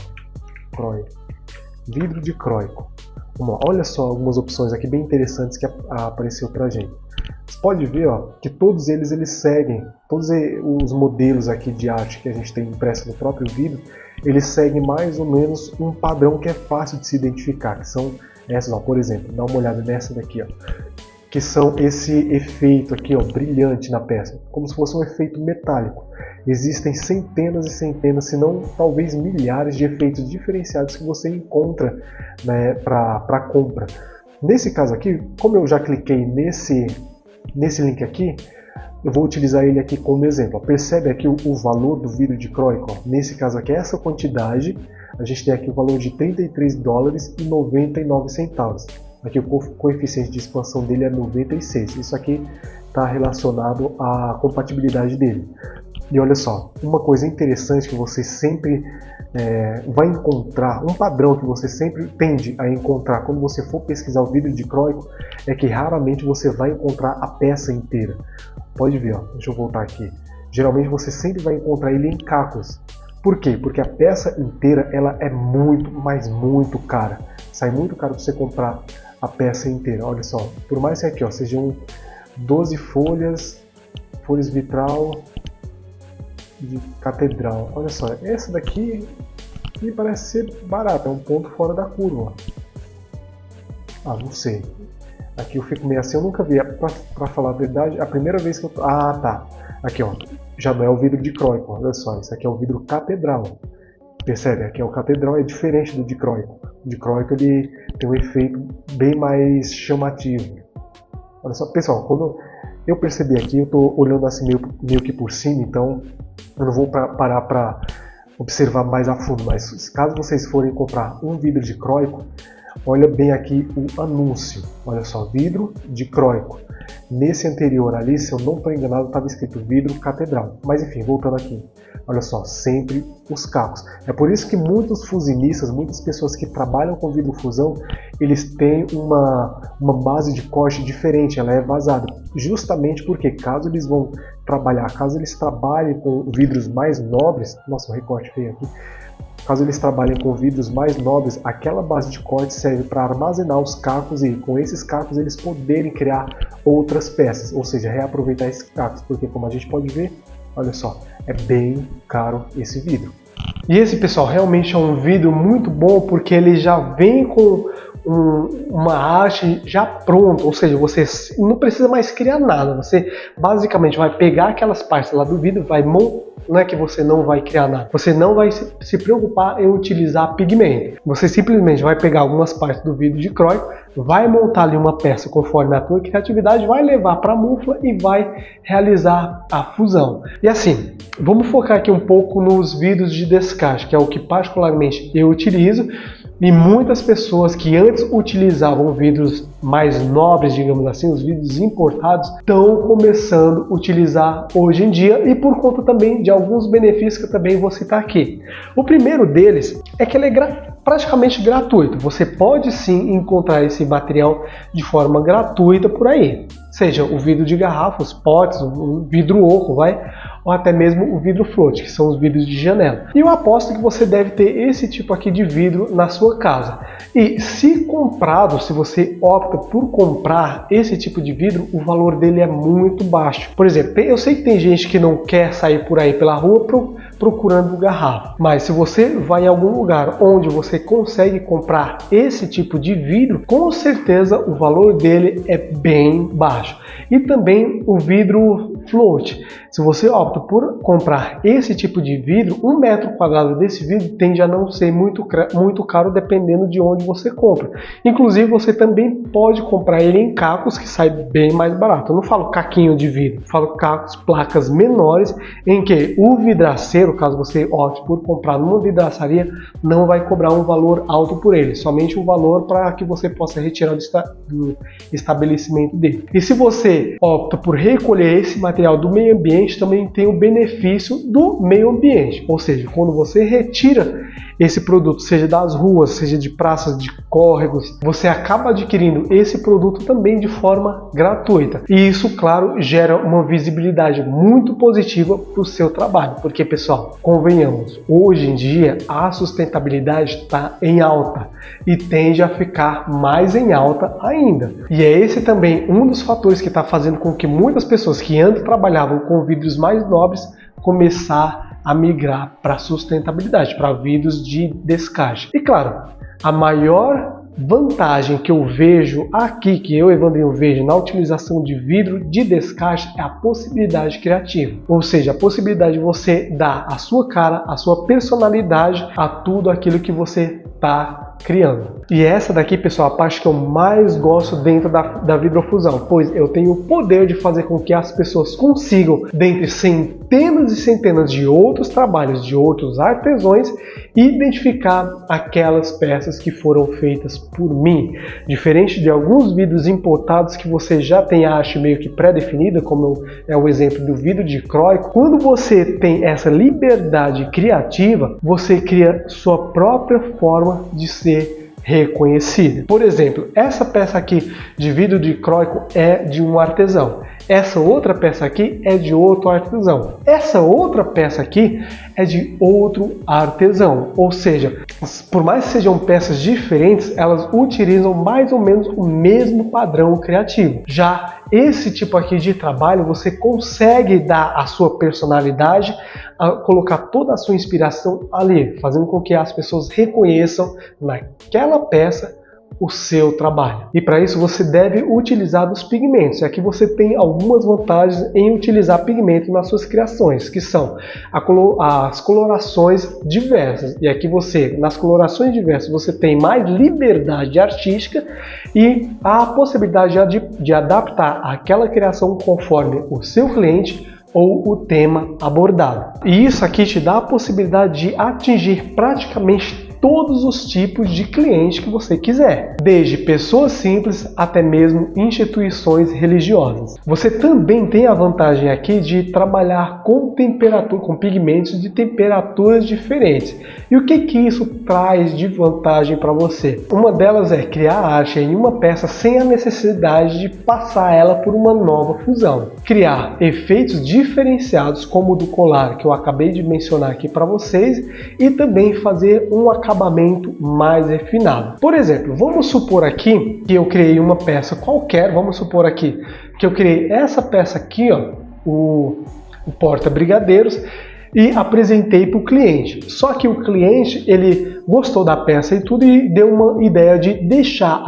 Speaker 1: Vidro dicróico. Vamos lá. Olha só algumas opções aqui bem interessantes que apareceu pra gente. Você pode ver, ó, que todos eles seguem, todos os modelos aqui de arte que a gente tem impresso no próprio vidro, eles seguem mais ou menos um padrão que é fácil de se identificar, que são essas, ó, por exemplo, dá uma olhada nessa daqui, ó, que são esse efeito aqui, ó, brilhante na peça, como se fosse um efeito metálico. Existem centenas e centenas, se não talvez milhares de efeitos diferenciados que você encontra, né, para compra. Nesse caso aqui, como eu já cliquei nesse link aqui, eu vou utilizar ele aqui como exemplo. Percebe aqui o valor do vidro dicróico? Ó. Nesse caso aqui, essa quantidade, a gente tem aqui o valor de $33,99. Aqui o coeficiente de expansão dele é 96. Isso aqui está relacionado à compatibilidade dele. E olha só, uma coisa interessante que você sempre vai encontrar, um padrão que você sempre tende a encontrar quando você for pesquisar o vidro dicróico, é que raramente você vai encontrar a peça inteira. Pode ver, ó, deixa eu voltar aqui. Geralmente você sempre vai encontrar ele em cacos. Por quê? Porque a peça inteira ela é muito, mas muito cara. Sai muito caro para você comprar a peça inteira. Olha só, por mais que aqui ó, sejam 12 folhas vitral de catedral. Olha só, essa daqui me parece ser barata, é um ponto fora da curva. Ah, não sei. Aqui eu fico meio assim, eu nunca vi, pra falar a verdade, a primeira vez que eu... Ah, tá. Aqui, ó, já não é o vidro dicróico, olha só, isso aqui é o vidro catedral. Percebe? Aqui é o catedral, é diferente do dicróico. O dicróico, ele tem um efeito bem mais chamativo. Olha só, pessoal, quando eu percebi aqui, eu tô olhando assim meio que por cima, então eu não vou parar para observar mais a fundo, mas caso vocês forem comprar um vidro dicróico, olha bem aqui o anúncio. Olha só, vidro dicróico. Nesse anterior ali, se eu não estou enganado, estava escrito vidro catedral. Mas enfim, voltando aqui. Olha só, sempre os cacos. É por isso que muitos fusinistas, muitas pessoas que trabalham com vidro fusão, eles têm uma base de corte diferente, ela é vazada. Justamente porque caso eles vão trabalhar, caso eles trabalhem com vidros mais nobres, nossa, um recorte feio aqui. Caso eles trabalhem com vidros mais nobres, aquela base de corte serve para armazenar os cacos e com esses cacos eles poderem criar outras peças, ou seja, reaproveitar esses cacos, porque como a gente pode ver, olha só, é bem caro esse vidro. E esse, pessoal, realmente é um vidro muito bom porque ele já vem com uma arte já pronta, ou seja, você não precisa mais criar nada, você basicamente vai pegar aquelas partes lá do vidro, vai montar. Não é que você não vai criar nada, você não vai se preocupar em utilizar pigmento, você simplesmente vai pegar algumas partes do vidro dicróico, vai montar ali uma peça conforme a tua criatividade, vai levar para a mufla e vai realizar a fusão. E assim, vamos focar aqui um pouco nos vidros de descarte, que é o que particularmente eu utilizo. E muitas pessoas que antes utilizavam vidros mais nobres, digamos assim, os vidros importados, estão começando a utilizar hoje em dia e por conta também de alguns benefícios que eu também vou citar aqui. O primeiro deles é que ele é praticamente gratuito. Você pode sim encontrar esse material de forma gratuita por aí. Seja o vidro de garrafa, os potes, o vidro oco, ou até mesmo o vidro float, que são os vidros de janela. E eu aposto que você deve ter esse tipo aqui de vidro na sua casa. E se comprado, se você opta por comprar esse tipo de vidro, o valor dele é muito baixo. Por exemplo, eu sei que tem gente que não quer sair por aí pela rua procurando garrafa, mas se você vai em algum lugar onde você consegue comprar esse tipo de vidro, com certeza o valor dele é bem baixo. E também o vidro float. Se você opta por comprar esse tipo de vidro, 1 metro quadrado desse vidro tende a não ser muito caro dependendo de onde você compra. Inclusive você também pode comprar ele em cacos que sai bem mais barato. Eu não falo caquinho de vidro, falo cacos, placas menores em que o vidraceiro terceiro, caso você opte por comprar numa vidraçaria, não vai cobrar um valor alto por ele, somente um valor para que você possa retirar do estabelecimento dele. E se você opta por recolher esse material do meio ambiente, também tem o benefício do meio ambiente, ou seja, quando você retira esse produto, seja das ruas, seja de praças, de córregos, você acaba adquirindo esse produto também de forma gratuita. E isso, claro, gera uma visibilidade muito positiva para o seu trabalho, porque, pessoal, convenhamos, hoje em dia a sustentabilidade está em alta e tende a ficar mais em alta ainda. E é esse também um dos fatores que está fazendo com que muitas pessoas que antes trabalhavam com vidros mais nobres começar a migrar para a sustentabilidade, para vidros de descarte. E claro, a maior vantagem que eu vejo aqui, que eu, Evandrinho, vejo na utilização de vidro de descarte é a possibilidade criativa. Ou seja, a possibilidade de você dar a sua cara, a sua personalidade a tudo aquilo que você está criando. E essa daqui, pessoal, a parte que eu mais gosto dentro da vidrofusão, pois eu tenho o poder de fazer com que as pessoas consigam, dentre centenas e centenas de outros trabalhos, de outros artesãos, identificar aquelas peças que foram feitas por mim. Diferente de alguns vidros importados que você já tem a haste meio que pré-definida, como é o exemplo do vidro dicróico, quando você tem essa liberdade criativa, você cria sua própria forma de ser reconhecida. Por exemplo, essa peça aqui de vidro dicróico é de um artesão. Essa outra peça aqui é de outro artesão. Essa outra peça aqui é de outro artesão. Ou seja, por mais que sejam peças diferentes, elas utilizam mais ou menos o mesmo padrão criativo. Já esse tipo aqui de trabalho, você consegue dar a sua personalidade, colocar toda a sua inspiração ali, fazendo com que as pessoas reconheçam naquela peça o seu trabalho. E para isso você deve utilizar os pigmentos. E aqui você tem algumas vantagens em utilizar pigmento nas suas criações, que são as colorações diversas. E aqui você, nas colorações diversas, você tem mais liberdade artística e a possibilidade de adaptar aquela criação conforme o seu cliente ou o tema abordado. E isso aqui te dá a possibilidade de atingir praticamente todos os tipos de cliente que você quiser, desde pessoas simples até mesmo instituições religiosas. Você também tem a vantagem aqui de trabalhar com temperatura, com pigmentos de temperaturas diferentes. E o que isso traz de vantagem para você? Uma delas é criar arte em uma peça sem a necessidade de passar ela por uma nova fusão. Criar efeitos diferenciados como o do colar que eu acabei de mencionar aqui para vocês e também fazer um acabamento mais refinado. Por exemplo, vamos supor aqui que eu criei uma peça qualquer, vamos supor aqui que eu criei essa peça aqui, ó, o porta-brigadeiros, e apresentei para o cliente. Só que o cliente, ele gostou da peça e tudo e deu uma ideia de deixar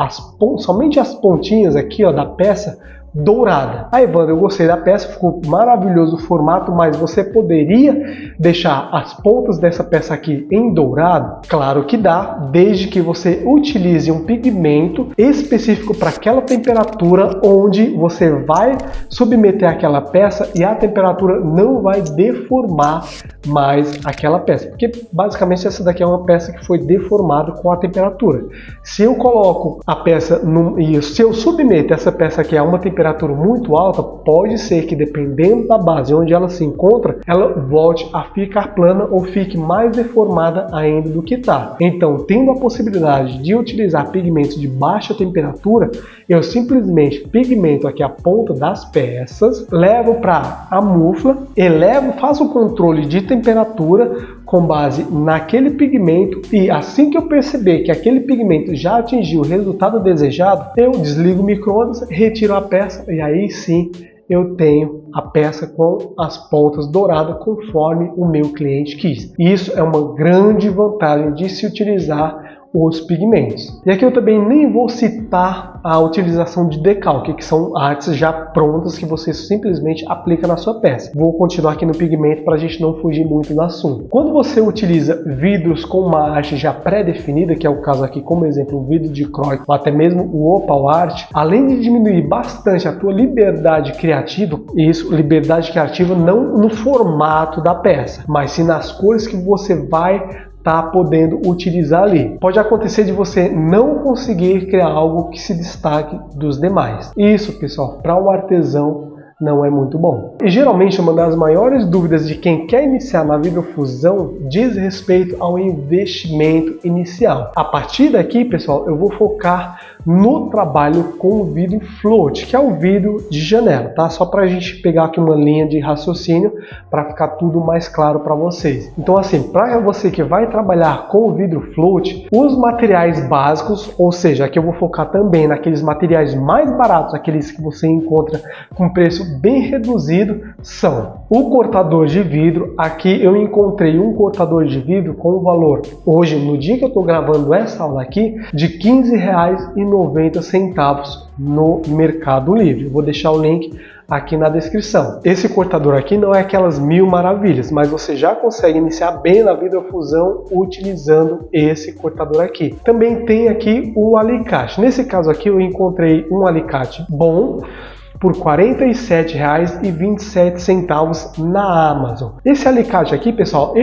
Speaker 1: somente as pontinhas aqui, ó, da peça dourada. Aí, Evandro, eu gostei da peça, ficou maravilhoso o formato, mas você poderia deixar as pontas dessa peça aqui em dourado? Claro que dá, desde que você utilize um pigmento específico para aquela temperatura onde você vai submeter aquela peça e a temperatura não vai deformar mais aquela peça, porque basicamente essa daqui é uma peça que foi deformada com a temperatura. Se eu coloco a peça e se eu submeto essa peça aqui a uma temperatura muito alta, pode ser que dependendo da base onde ela se encontra, ela volte a ficar plana ou fique mais deformada ainda do que está. Então, tendo a possibilidade de utilizar pigmentos de baixa temperatura, eu simplesmente pigmento aqui a ponta das peças, levo para a mufla, faço o controle de temperatura com base naquele pigmento e assim que eu perceber que aquele pigmento já atingiu o resultado desejado, eu desligo o micro-ondas, retiro a peça e aí sim eu tenho a peça com as pontas douradas conforme o meu cliente quis. Isso é uma grande vantagem de se utilizar os pigmentos. E aqui eu também nem vou citar a utilização de decalque, que são artes já prontas que você simplesmente aplica na sua peça. Vou continuar aqui no pigmento para a gente não fugir muito do assunto. Quando você utiliza vidros com uma arte já pré-definida, que é o caso aqui como exemplo, o vidro de croy ou até mesmo o opal art, além de diminuir bastante a tua liberdade criativa, e isso, liberdade criativa não no formato da peça, mas sim nas cores que você vai podendo utilizar ali. Pode acontecer de você não conseguir criar algo que se destaque dos demais. Isso, pessoal, para um artesão não é muito bom. E geralmente uma das maiores dúvidas de quem quer iniciar na vidrofusão diz respeito ao investimento inicial. A partir daqui, pessoal, eu vou focar no trabalho com o vidro float, que é o vidro de janela, tá? Só para a gente pegar aqui uma linha de raciocínio para ficar tudo mais claro para vocês. Então, assim, para você que vai trabalhar com o vidro float, os materiais básicos, ou seja, aqui eu vou focar também naqueles materiais mais baratos, aqueles que você encontra com preço bem reduzido, são o cortador de vidro. Aqui eu encontrei um cortador de vidro com o valor, hoje, no dia que eu estou gravando essa aula aqui, de R$ 15,90 no Mercado Livre. Eu vou deixar o link aqui na descrição. Esse cortador aqui não é aquelas mil maravilhas, mas você já consegue iniciar bem na vidrofusão utilizando esse cortador aqui. Também tem aqui o alicate. Nesse caso aqui eu encontrei um alicate bom por R$ 47,27 na Amazon. Esse alicate aqui, pessoal,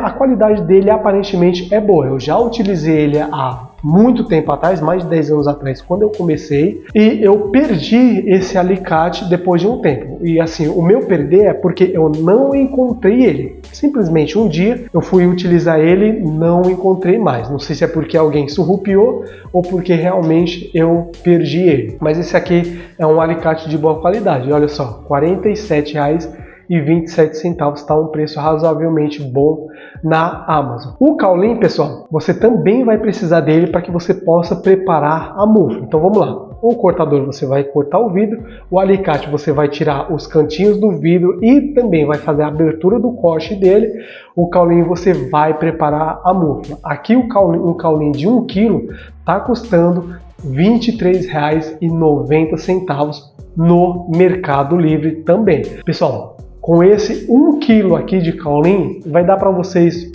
Speaker 1: a qualidade dele aparentemente é boa. Eu já utilizei ele há muito tempo atrás, mais de 10 anos atrás, quando eu comecei, e eu perdi esse alicate depois de um tempo. E assim, o meu perder é porque eu não encontrei ele. Simplesmente um dia eu fui utilizar ele, não encontrei mais. Não sei se é porque alguém surrupiou ou porque realmente eu perdi ele. Mas esse aqui é um alicate de boa qualidade. Olha só, R$ 47,27 está um preço razoavelmente bom na Amazon. O caulim, pessoal, você também vai precisar dele para que você possa preparar a mufla. Então vamos lá. O cortador você vai cortar o vidro, o alicate você vai tirar os cantinhos do vidro e também vai fazer a abertura do corte dele. O caulim você vai preparar a mufla. Aqui um caulim de 1 kg está custando R$ 23,90 no Mercado Livre também. Pessoal, com esse 1 kg aqui de caulim, vai dar para vocês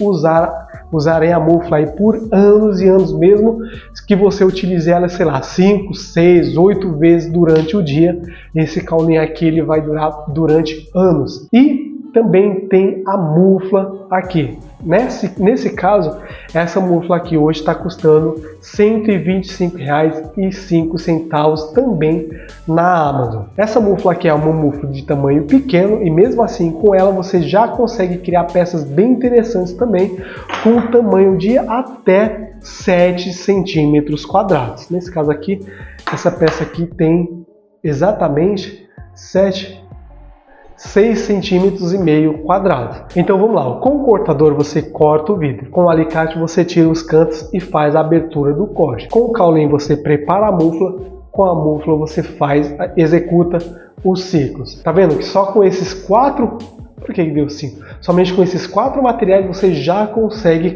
Speaker 1: usarem a mufla aí por anos e anos, mesmo que você utilize ela, sei lá, 5, 6, 8 vezes durante o dia. Esse caulim aqui ele vai durar durante anos. E também tem a mufla aqui. Nesse caso, essa mufla aqui hoje está custando R$ 125,05 também na Amazon. Essa mufla aqui é uma mufla de tamanho pequeno e mesmo assim com ela você já consegue criar peças bem interessantes também com um tamanho de até 7 centímetros quadrados. Nesse caso aqui, essa peça aqui tem exatamente 6,5 centímetros quadrados. Então vamos lá, com o cortador você corta o vidro, com o alicate você tira os cantos e faz a abertura do corte. Com o caulim você prepara a mufla, com a mufla você executa os ciclos. Tá vendo que só com esses 4, por que deu 5? Somente com esses 4 materiais você já consegue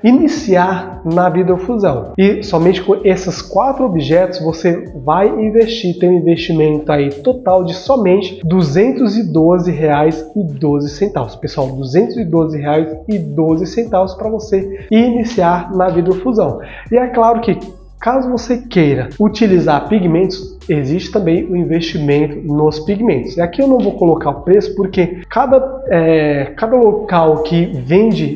Speaker 1: iniciar na vidrofusão. E somente com esses 4 objetos você vai tem um investimento aí total de somente R$ 212,12. Pessoal, R$ 212,12 para você iniciar na vidrofusão. E é claro que caso você queira utilizar pigmentos, existe também o investimento nos pigmentos. E aqui eu não vou colocar o preço porque cada local que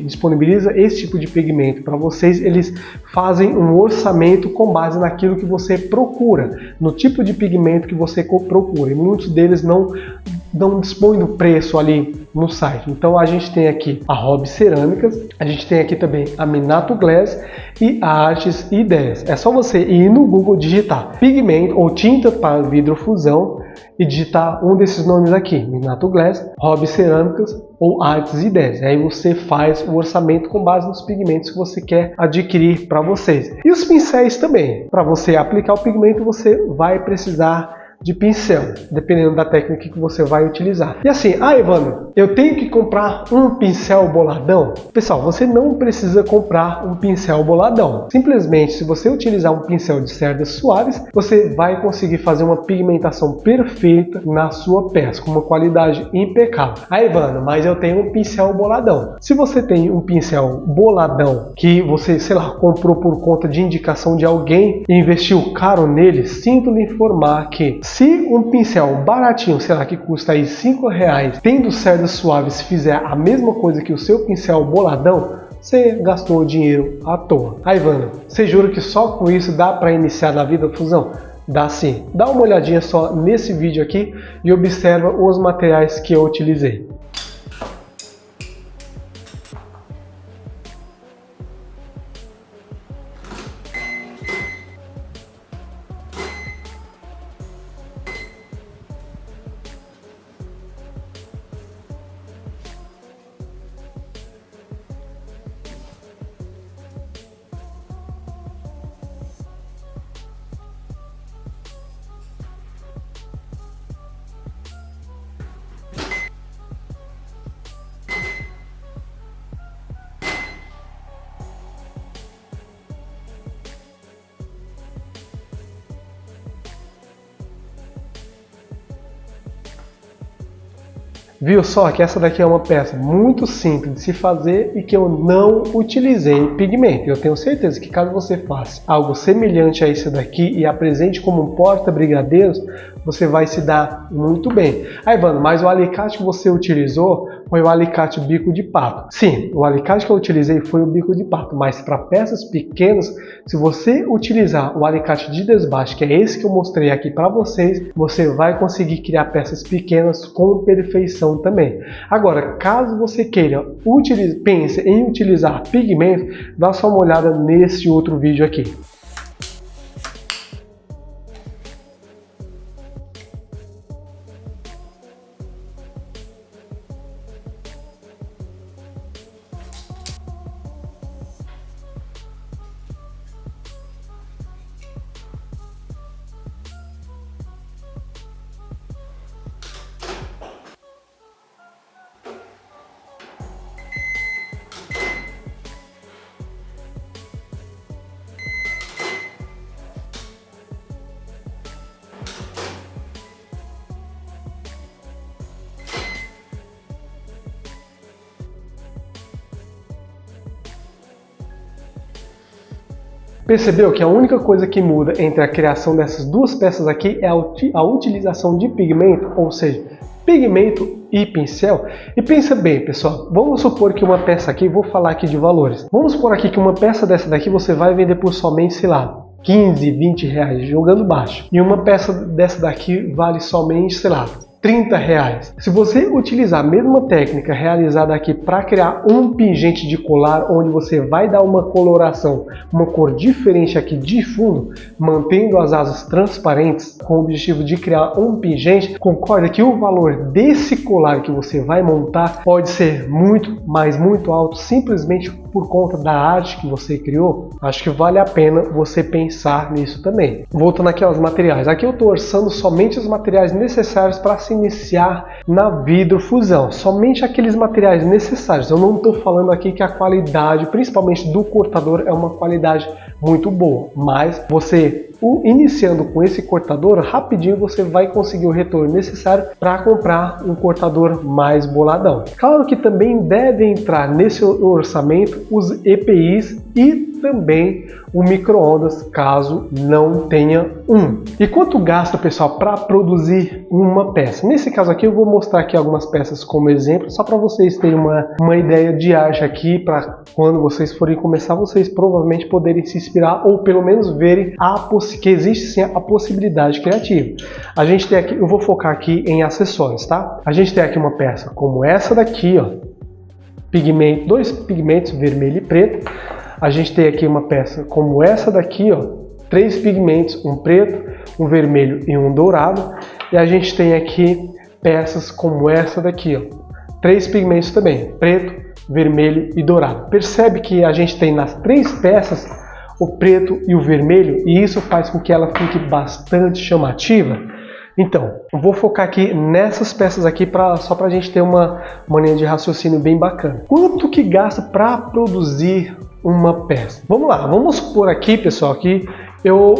Speaker 1: disponibiliza esse tipo de pigmento para vocês, eles fazem um orçamento com base naquilo que você procura, no tipo de pigmento que você procura. E muitos deles não dispõem do preço ali no site. Então a gente tem aqui a Hobby Cerâmicas, a gente tem aqui também a Minato Glass e a Artes e Ideias. É só você ir no Google, digitar pigmento ou tinta para vidrofusão e digitar um desses nomes aqui, Minato Glass, Hobby Cerâmicas ou Artes e Ideias. Aí você faz o orçamento com base nos pigmentos que você quer adquirir para vocês. E os pincéis também. Para você aplicar o pigmento, você vai precisar de pincel, dependendo da técnica que você vai utilizar. E assim, Evandro, eu tenho que comprar um pincel boladão? Pessoal, você não precisa comprar um pincel boladão. Simplesmente, se você utilizar um pincel de cerdas suaves, você vai conseguir fazer uma pigmentação perfeita na sua peça, com uma qualidade impecável. Evandro, mas eu tenho um pincel boladão. Se você tem um pincel boladão que você, sei lá, comprou por conta de indicação de alguém e investiu caro nele, sinto lhe informar que se um pincel baratinho, sei lá, que custa aí R$5, tendo cerdas suaves, fizer a mesma coisa que o seu pincel boladão, você gastou dinheiro à toa. Evandro, você jura que só com isso dá para iniciar na vida fusão? Dá sim. Dá uma olhadinha só nesse vídeo aqui e observa os materiais que eu utilizei. Viu só que essa daqui é uma peça muito simples de se fazer e que eu não utilizei pigmento. Eu tenho certeza que caso você faça algo semelhante a esse daqui e apresente como um porta-brigadeiros, você vai se dar muito bem. Evandro, mas o alicate que você utilizou foi o alicate bico de pato. Sim, o alicate que eu utilizei foi o bico de pato, mas para peças pequenas, se você utilizar o alicate de desbaste, que é esse que eu mostrei aqui para vocês, você vai conseguir criar peças pequenas com perfeição também. Agora, caso você queira, pense em utilizar pigmento, dá só uma olhada nesse outro vídeo aqui. Percebeu que a única coisa que muda entre a criação dessas duas peças aqui é a utilização de pigmento, ou seja, pigmento e pincel? E pensa bem, pessoal, vamos supor que uma peça aqui, vou falar aqui de valores, vamos supor aqui que uma peça dessa daqui você vai vender por somente, sei lá, 15, 20 reais, jogando baixo. E uma peça dessa daqui vale somente, sei lá, 30 reais. Se você utilizar a mesma técnica realizada aqui para criar um pingente de colar, onde você vai dar uma coloração, uma cor diferente aqui de fundo, mantendo as asas transparentes, com o objetivo de criar um pingente, concorda que o valor desse colar que você vai montar pode ser muito, mas muito alto, simplesmente por conta da arte que você criou? Acho que vale a pena você pensar nisso também. Voltando aqui aos materiais, aqui eu estou orçando somente os materiais necessários para se iniciar na vidrofusão, somente aqueles materiais necessários. Eu não estou falando aqui que a qualidade, principalmente do cortador, é uma qualidade muito boa, mas você iniciando com esse cortador, rapidinho você vai conseguir o retorno necessário para comprar um cortador mais boladão. Claro que também deve entrar nesse orçamento os EPIs e também o micro-ondas, caso não tenha um. E quanto gasta, pessoal, para produzir uma peça? Nesse caso aqui eu vou mostrar aqui algumas peças como exemplo, só para vocês terem uma ideia de arte aqui, para quando vocês forem começar, vocês provavelmente poderem se inspirar ou pelo menos verem que existe sim a possibilidade criativa. A gente tem aqui, eu vou focar aqui em acessórios, tá? A gente tem aqui uma peça como essa daqui, ó, pigmento, dois pigmentos, vermelho e preto. A gente tem aqui uma peça como essa daqui, ó, 3 pigmentos, um preto, um vermelho e um dourado. E a gente tem aqui peças como essa daqui, ó, 3 pigmentos também, preto, vermelho e dourado. Percebe que a gente tem nas 3 peças o preto e o vermelho, e isso faz com que ela fique bastante chamativa. Então, eu vou focar aqui nessas peças aqui só para a gente ter uma maneira de raciocínio bem bacana. Quanto que gasta para produzir uma peça? Vamos lá, vamos supor aqui, pessoal, que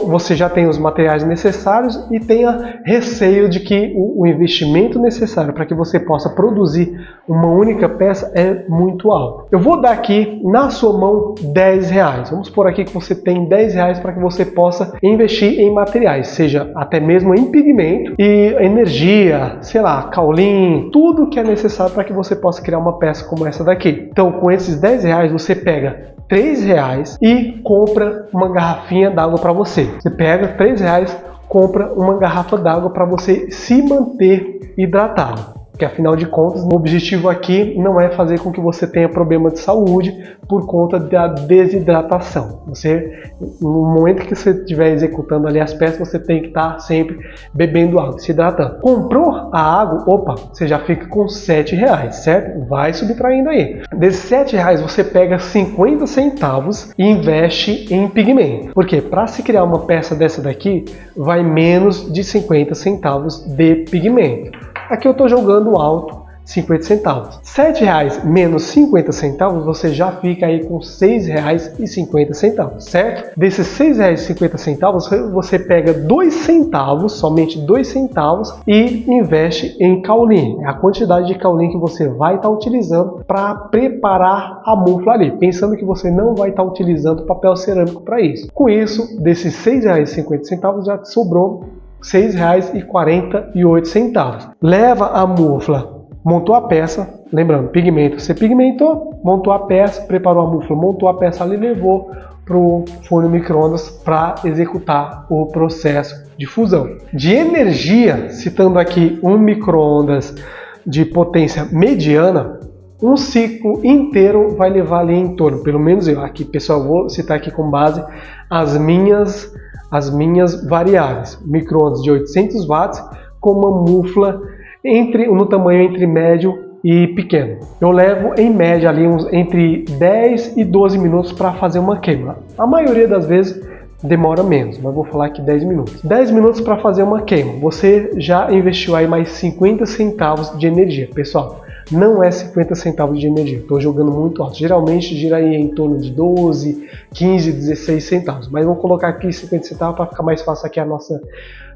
Speaker 1: você já tem os materiais necessários e tenha receio de que o investimento necessário para que você possa produzir uma única peça é muito alto. Eu vou dar aqui na sua mão R$10. Vamos supor aqui que você tem R$10 para que você possa investir em materiais, seja até mesmo em pigmento e energia, sei lá, caulim, tudo que é necessário para que você possa criar uma peça como essa daqui. Então, com esses R$10 você pega R$3 e compra uma garrafinha d'água para você. Você pega R$3, compra uma garrafa d'água para você se manter hidratado. Porque afinal de contas, o objetivo aqui não é fazer com que você tenha problema de saúde por conta da desidratação. No momento que você estiver executando ali as peças, você tem que estar sempre bebendo água, se hidratando. Comprou a água, opa, você já fica com R$7, certo? Vai subtraindo aí. Desses R$7, você pega 50 centavos e investe em pigmento. Porque para se criar uma peça dessa daqui, vai menos de 50 centavos de pigmento. Aqui eu estou jogando alto 50 centavos. R$7 menos 50 centavos, você já fica aí com R$6,50, certo? Desses R$6,50, você pega 2 centavos, somente 2 centavos, e investe em caulim. É a quantidade de caulim que você vai estar utilizando para preparar a mufla ali, pensando que você não vai estar utilizando papel cerâmico para isso. Com isso, desses R$6,50 já sobrou R$6,48. Leva a mufla, montou a peça, lembrando, pigmento, você pigmentou, montou a peça, preparou a mufla, montou a peça ali e levou para o forno micro-ondas para executar o processo de fusão. De energia, citando aqui um micro-ondas de potência mediana, um ciclo inteiro vai levar ali em torno, pelo menos eu aqui, pessoal, vou citar aqui com base as minhas variáveis. Micro-ondas de 800 watts com uma mufla no tamanho entre médio e pequeno. Eu levo em média ali entre 10 e 12 minutos para fazer uma queima. A maioria das vezes demora menos, mas vou falar aqui 10 minutos. 10 minutos para fazer uma queima. Você já investiu aí mais 50 centavos de energia, pessoal. Não é 50 centavos de energia, estou jogando muito alto. Geralmente gira aí em torno de 12, 15, 16 centavos. Mas vamos colocar aqui 50 centavos para ficar mais fácil aqui a nossa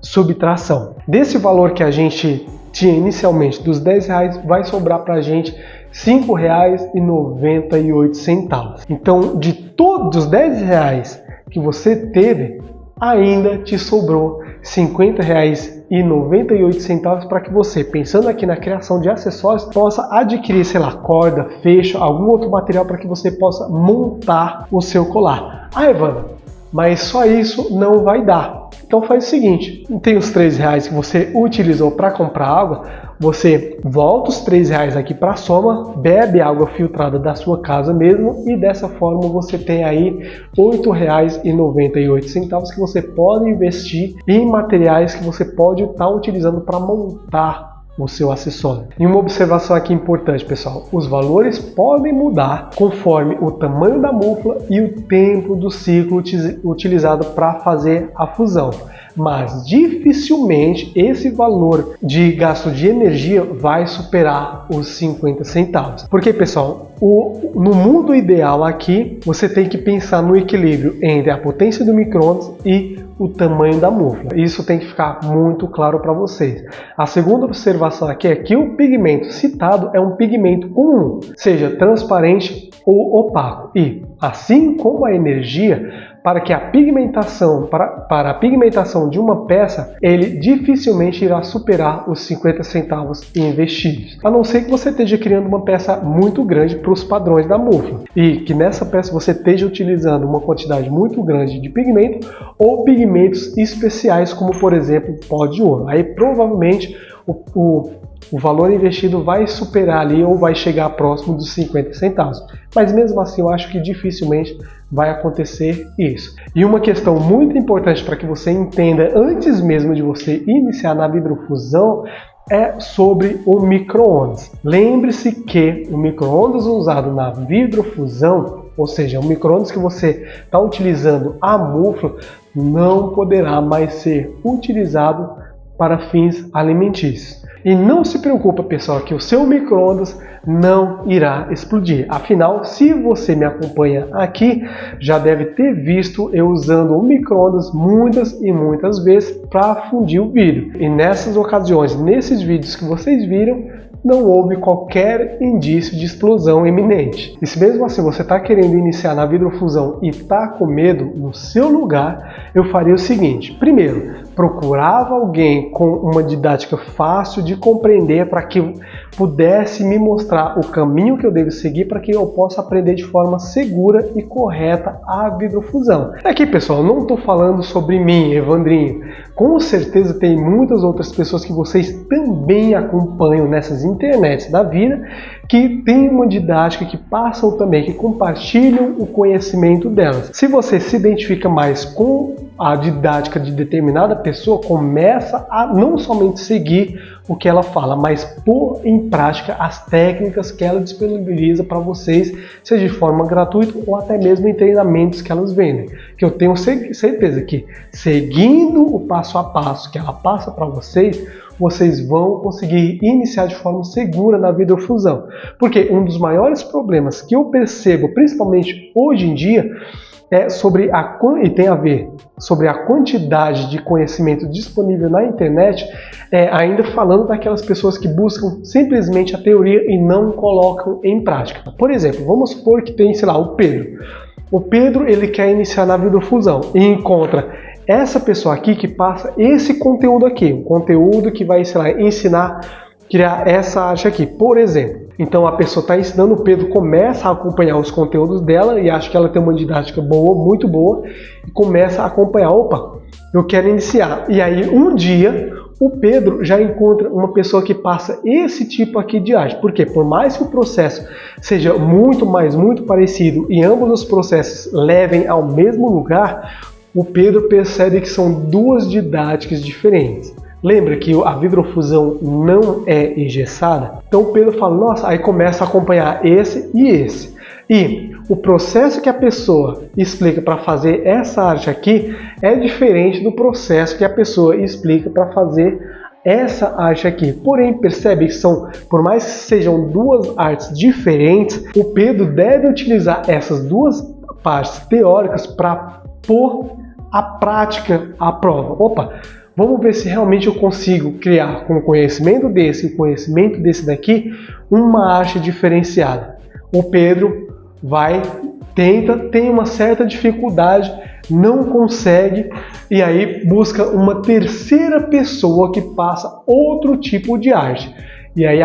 Speaker 1: subtração. Desse valor que a gente tinha inicialmente, dos R$10, vai sobrar para a gente R$5,98. Então, de todos os R$10 que você teve, ainda te sobrou R$50,98 para que você, pensando aqui na criação de acessórios, possa adquirir, sei lá, corda, fecho, algum outro material para que você possa montar o seu colar. Ah, Evandro, mas só isso não vai dar. Então faz o seguinte, tem os R$3 que você utilizou para comprar água, você volta os R$3 aqui para a soma, bebe água filtrada da sua casa mesmo e dessa forma você tem aí R$8,98 que você pode investir em materiais que você pode estar utilizando para montar o seu acessório. E uma observação aqui importante, pessoal, os valores podem mudar conforme o tamanho da mufla e o tempo do ciclo utilizado para fazer a fusão. Mas dificilmente esse valor de gasto de energia vai superar os 50 centavos. Porque, pessoal, no mundo ideal aqui, você tem que pensar no equilíbrio entre a potência do micro-ondas e o tamanho da mufla. Isso tem que ficar muito claro para vocês. A segunda observação aqui é que o pigmento citado é um pigmento comum, seja transparente ou opaco. E, assim como a energia, para a pigmentação de uma peça, ele dificilmente irá superar os 50 centavos investidos. A não ser que você esteja criando uma peça muito grande para os padrões da mufla e que nessa peça você esteja utilizando uma quantidade muito grande de pigmento ou pigmentos especiais, como por exemplo pó de ouro. Aí provavelmente o valor investido vai superar ali ou vai chegar próximo dos 50 centavos. Mas mesmo assim eu acho que dificilmente vai acontecer isso. E uma questão muito importante para que você entenda antes mesmo de você iniciar na vidrofusão é sobre o micro-ondas. Lembre-se que o micro-ondas usado na vidrofusão, ou seja, o micro-ondas que você está utilizando a mufla, não poderá mais ser utilizado para fins alimentícios. E não se preocupa, pessoal, que o seu micro-ondas não irá explodir. Afinal, se você me acompanha aqui, já deve ter visto eu usando o micro-ondas muitas e muitas vezes para fundir o vidro. E nessas ocasiões, nesses vídeos que vocês viram, não houve qualquer indício de explosão iminente. E se mesmo assim você está querendo iniciar na vidrofusão e está com medo, no seu lugar, eu faria o seguinte. Primeiro, procurava alguém com uma didática fácil de compreender para que pudesse me mostrar o caminho que eu devo seguir para que eu possa aprender de forma segura e correta a vidrofusão. Aqui, pessoal, não estou falando sobre mim, Evandrinho. Com certeza tem muitas outras pessoas que vocês também acompanham nessas internets da vida, que tem uma didática, que passam também, que compartilham o conhecimento delas. Se você se identifica mais com a didática de determinada pessoa, começa a não somente seguir o que ela fala, mas pôr em prática as técnicas que ela disponibiliza para vocês, seja de forma gratuita ou até mesmo em treinamentos que elas vendem. Que eu tenho certeza que, seguindo o passo a passo que ela passa para vocês, vocês vão conseguir iniciar de forma segura na vidrofusão. Porque um dos maiores problemas que eu percebo, principalmente hoje em dia, e tem a ver sobre a quantidade de conhecimento disponível na internet, ainda falando daquelas pessoas que buscam simplesmente a teoria e não colocam em prática. Por exemplo, vamos supor que tem, sei lá, o Pedro. O Pedro, ele quer iniciar na vidrofusão e encontra essa pessoa aqui que passa esse conteúdo aqui, um conteúdo que vai, sei lá, ensinar a criar essa arte aqui, por exemplo. Então a pessoa está ensinando, o Pedro começa a acompanhar os conteúdos dela e acha que ela tem uma didática boa, muito boa, e começa a acompanhar, opa, eu quero iniciar. E aí um dia o Pedro já encontra uma pessoa que passa esse tipo aqui de arte. Porque por mais que o processo seja muito parecido e ambos os processos levem ao mesmo lugar, o Pedro percebe que são duas didáticas diferentes. Lembra que a vidrofusão não é engessada? Então o Pedro fala, nossa, aí começa a acompanhar esse e esse. E o processo que a pessoa explica para fazer essa arte aqui é diferente do processo que a pessoa explica para fazer essa arte aqui. Porém, percebe que por mais que sejam duas artes diferentes, o Pedro deve utilizar essas duas partes teóricas para pôr a prática à prova. Opa! Vamos ver se realmente eu consigo criar, com o conhecimento desse e o conhecimento desse daqui, uma arte diferenciada. O Pedro tem uma certa dificuldade, não consegue, e aí busca uma terceira pessoa que passa outro tipo de arte. E aí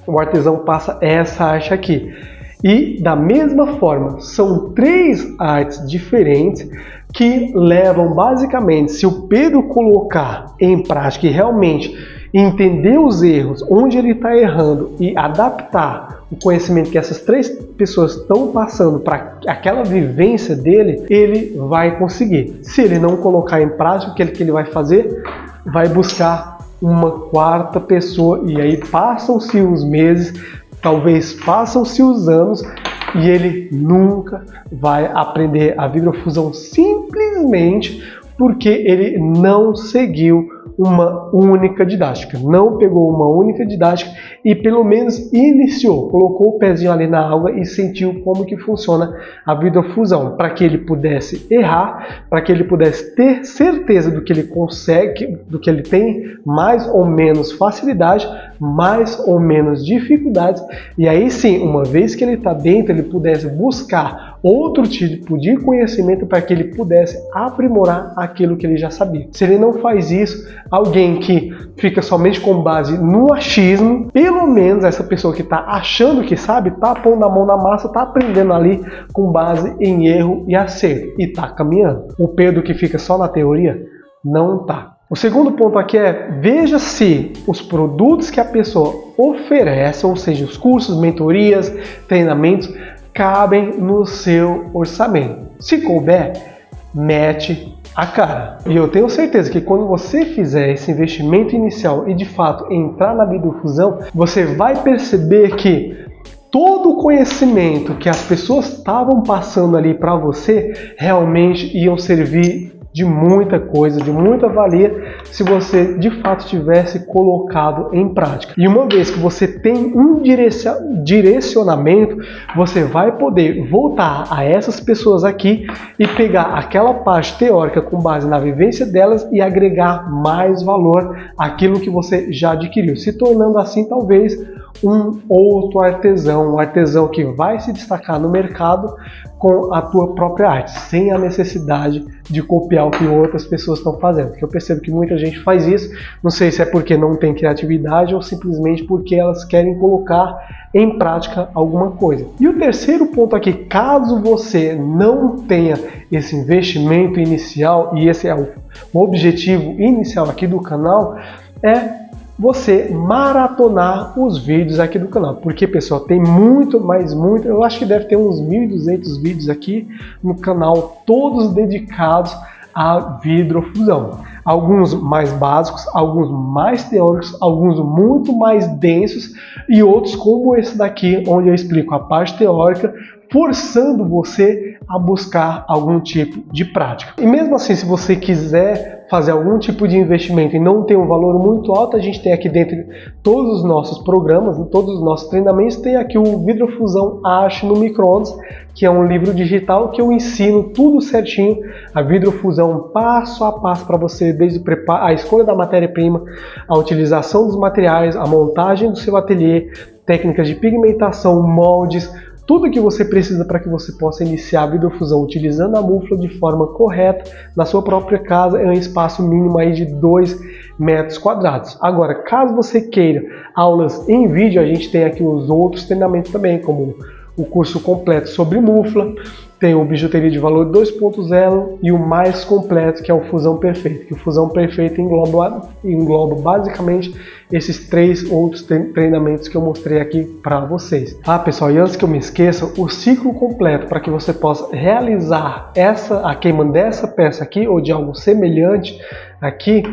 Speaker 1: o artesão passa essa arte aqui. E da mesma forma, são três artes diferentes que levam basicamente, se o Pedro colocar em prática e realmente entender os erros, onde ele está errando e adaptar o conhecimento que essas três pessoas estão passando para aquela vivência dele, ele vai conseguir. Se ele não colocar em prática, o que ele vai fazer? Vai buscar uma quarta pessoa e aí passam-se os meses, talvez passam-se os anos, e ele nunca vai aprender a vidrofusão simplesmente porque ele não seguiu uma única didática, não pegou uma única didática e pelo menos iniciou, colocou o pezinho ali na água e sentiu como que funciona a vidrofusão, para que ele pudesse errar, para que ele pudesse ter certeza do que ele consegue, do que ele tem mais ou menos facilidade, mais ou menos dificuldades, e aí sim, uma vez que ele está dentro, ele pudesse buscar outro tipo de conhecimento para que ele pudesse aprimorar aquilo que ele já sabia. Se ele não faz isso, alguém que fica somente com base no achismo, pelo menos essa pessoa que está achando que sabe, está pondo a mão na massa, está aprendendo ali com base em erro e acerto e está caminhando. O Pedro que fica só na teoria, não está. O segundo ponto aqui é, veja se os produtos que a pessoa oferece, ou seja, os cursos, mentorias, treinamentos, cabem no seu orçamento. Se couber, mete a cara. E eu tenho certeza que quando você fizer esse investimento inicial e de fato entrar na vidrofusão, você vai perceber que todo o conhecimento que as pessoas estavam passando ali para você realmente iam servir de muita coisa, de muita valia, se você de fato tivesse colocado em prática. E uma vez que você tem um direcionamento, você vai poder voltar a essas pessoas aqui e pegar aquela parte teórica com base na vivência delas e agregar mais valor àquilo que você já adquiriu, se tornando assim talvez um outro artesão, um artesão que vai se destacar no mercado com a tua própria arte, sem a necessidade de copiar o que outras pessoas estão fazendo. Porque eu percebo que muita gente faz isso, não sei se é porque não tem criatividade ou simplesmente porque elas querem colocar em prática alguma coisa. E o terceiro ponto aqui, caso você não tenha esse investimento inicial, e esse é o objetivo inicial aqui do canal, é você maratonar os vídeos aqui do canal, porque pessoal, tem muito, eu acho que deve ter uns 1.200 vídeos aqui no canal, todos dedicados à vidrofusão. Alguns mais básicos, alguns mais teóricos, alguns muito mais densos e outros como esse daqui, onde eu explico a parte teórica, forçando você a buscar algum tipo de prática. E mesmo assim, se você quiser fazer algum tipo de investimento e não tem um valor muito alto, a gente tem aqui dentro todos os nossos programas, todos os nossos treinamentos, tem aqui o Vidrofusão Arte no Micro-ondas, que é um livro digital que eu ensino tudo certinho, a vidrofusão passo a passo para você, desde a escolha da matéria-prima, a utilização dos materiais, a montagem do seu ateliê, técnicas de pigmentação, moldes, tudo que você precisa para que você possa iniciar a vidrofusão utilizando a mufla de forma correta na sua própria casa, é um espaço mínimo aí de 2 metros quadrados. Agora, caso você queira aulas em vídeo, a gente tem aqui os outros treinamentos também, como o curso completo sobre mufla, tem o bijuteria de valor 2.0 e o mais completo, que é o Fusão Perfeito, que o Fusão Perfeito engloba basicamente esses 3 outros treinamentos que eu mostrei aqui para vocês. Ah, pessoal, e antes que eu me esqueça, o ciclo completo para que você possa realizar a queima dessa peça aqui, ou de algo semelhante aqui,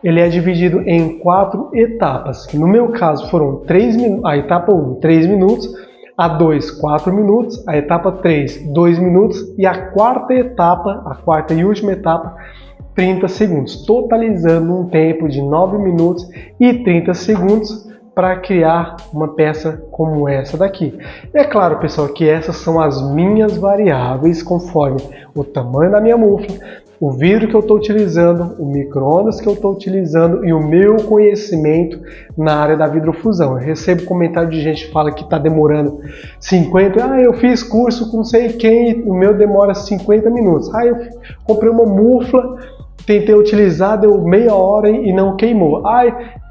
Speaker 1: ele é dividido em 4 etapas, que no meu caso foram 3 minutos, a etapa 1, 3 minutos, a 2, 4 minutos, a etapa 3, 2 minutos e a quarta e última etapa, 30 segundos, totalizando um tempo de 9 minutos e 30 segundos para criar uma peça como essa daqui. E é claro, pessoal, que essas são as minhas variáveis conforme o tamanho da minha mufla, o vidro que eu estou utilizando, o micro-ondas que eu estou utilizando e o meu conhecimento na área da vidrofusão. Eu recebo comentário de gente que fala que está demorando 50, eu fiz curso com não sei quem, o meu demora 50 minutos. Eu comprei uma mufla, tentei utilizar, deu meia hora e não queimou.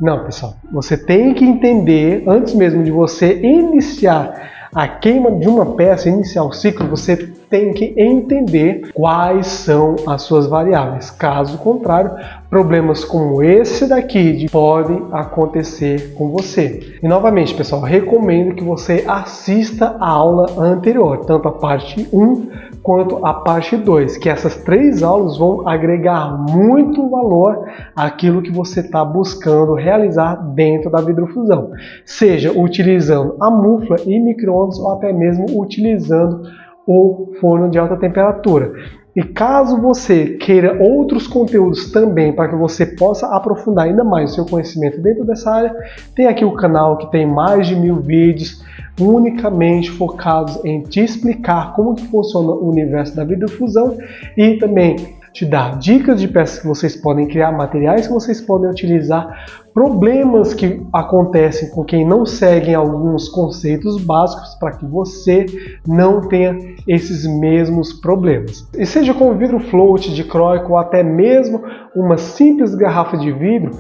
Speaker 1: Não, pessoal, você tem que entender, antes mesmo de você iniciar a queima de uma peça, iniciar o ciclo, você tem que entender quais são as suas variáveis. Caso contrário, problemas como esse daqui podem acontecer com você. E novamente, pessoal, recomendo que você assista a aula anterior, tanto a parte 1 quanto a parte 2, que essas 3 aulas vão agregar muito valor àquilo que você está buscando realizar dentro da vidrofusão, seja utilizando a mufla e micro-ondas ou até mesmo utilizando o forno de alta temperatura. E caso você queira outros conteúdos também para que você possa aprofundar ainda mais o seu conhecimento dentro dessa área, tem aqui o canal que tem mais de 1000 vídeos unicamente focados em te explicar como que funciona o universo da vidrofusão e também te dar dicas de peças que vocês podem criar, materiais que vocês podem utilizar, problemas que acontecem com quem não segue alguns conceitos básicos para que você não tenha esses mesmos problemas. E seja com vidro float, dicróico ou até mesmo uma simples garrafa de vidro,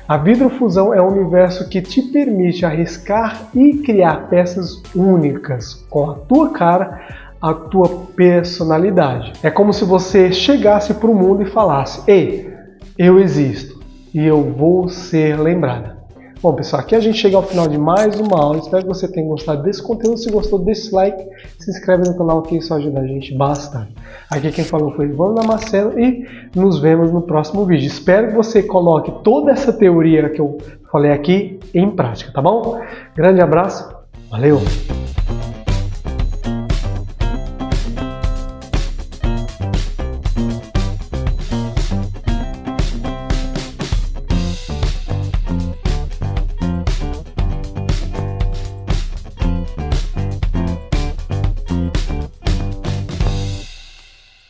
Speaker 1: a vidrofusão é um universo que te permite arriscar e criar peças únicas com a tua cara, a tua personalidade. É como se você chegasse para o mundo e falasse: ei, eu existo e eu vou ser lembrada. Bom, pessoal, aqui a gente chega ao final de mais uma aula. Espero que você tenha gostado desse conteúdo. Se gostou, deixa o like, se inscreve no canal que isso ajuda a gente bastante. Aqui quem falou foi Ivan Damasceno e nos vemos no próximo vídeo. Espero que você coloque toda essa teoria que eu falei aqui em prática, tá bom? Grande abraço, valeu!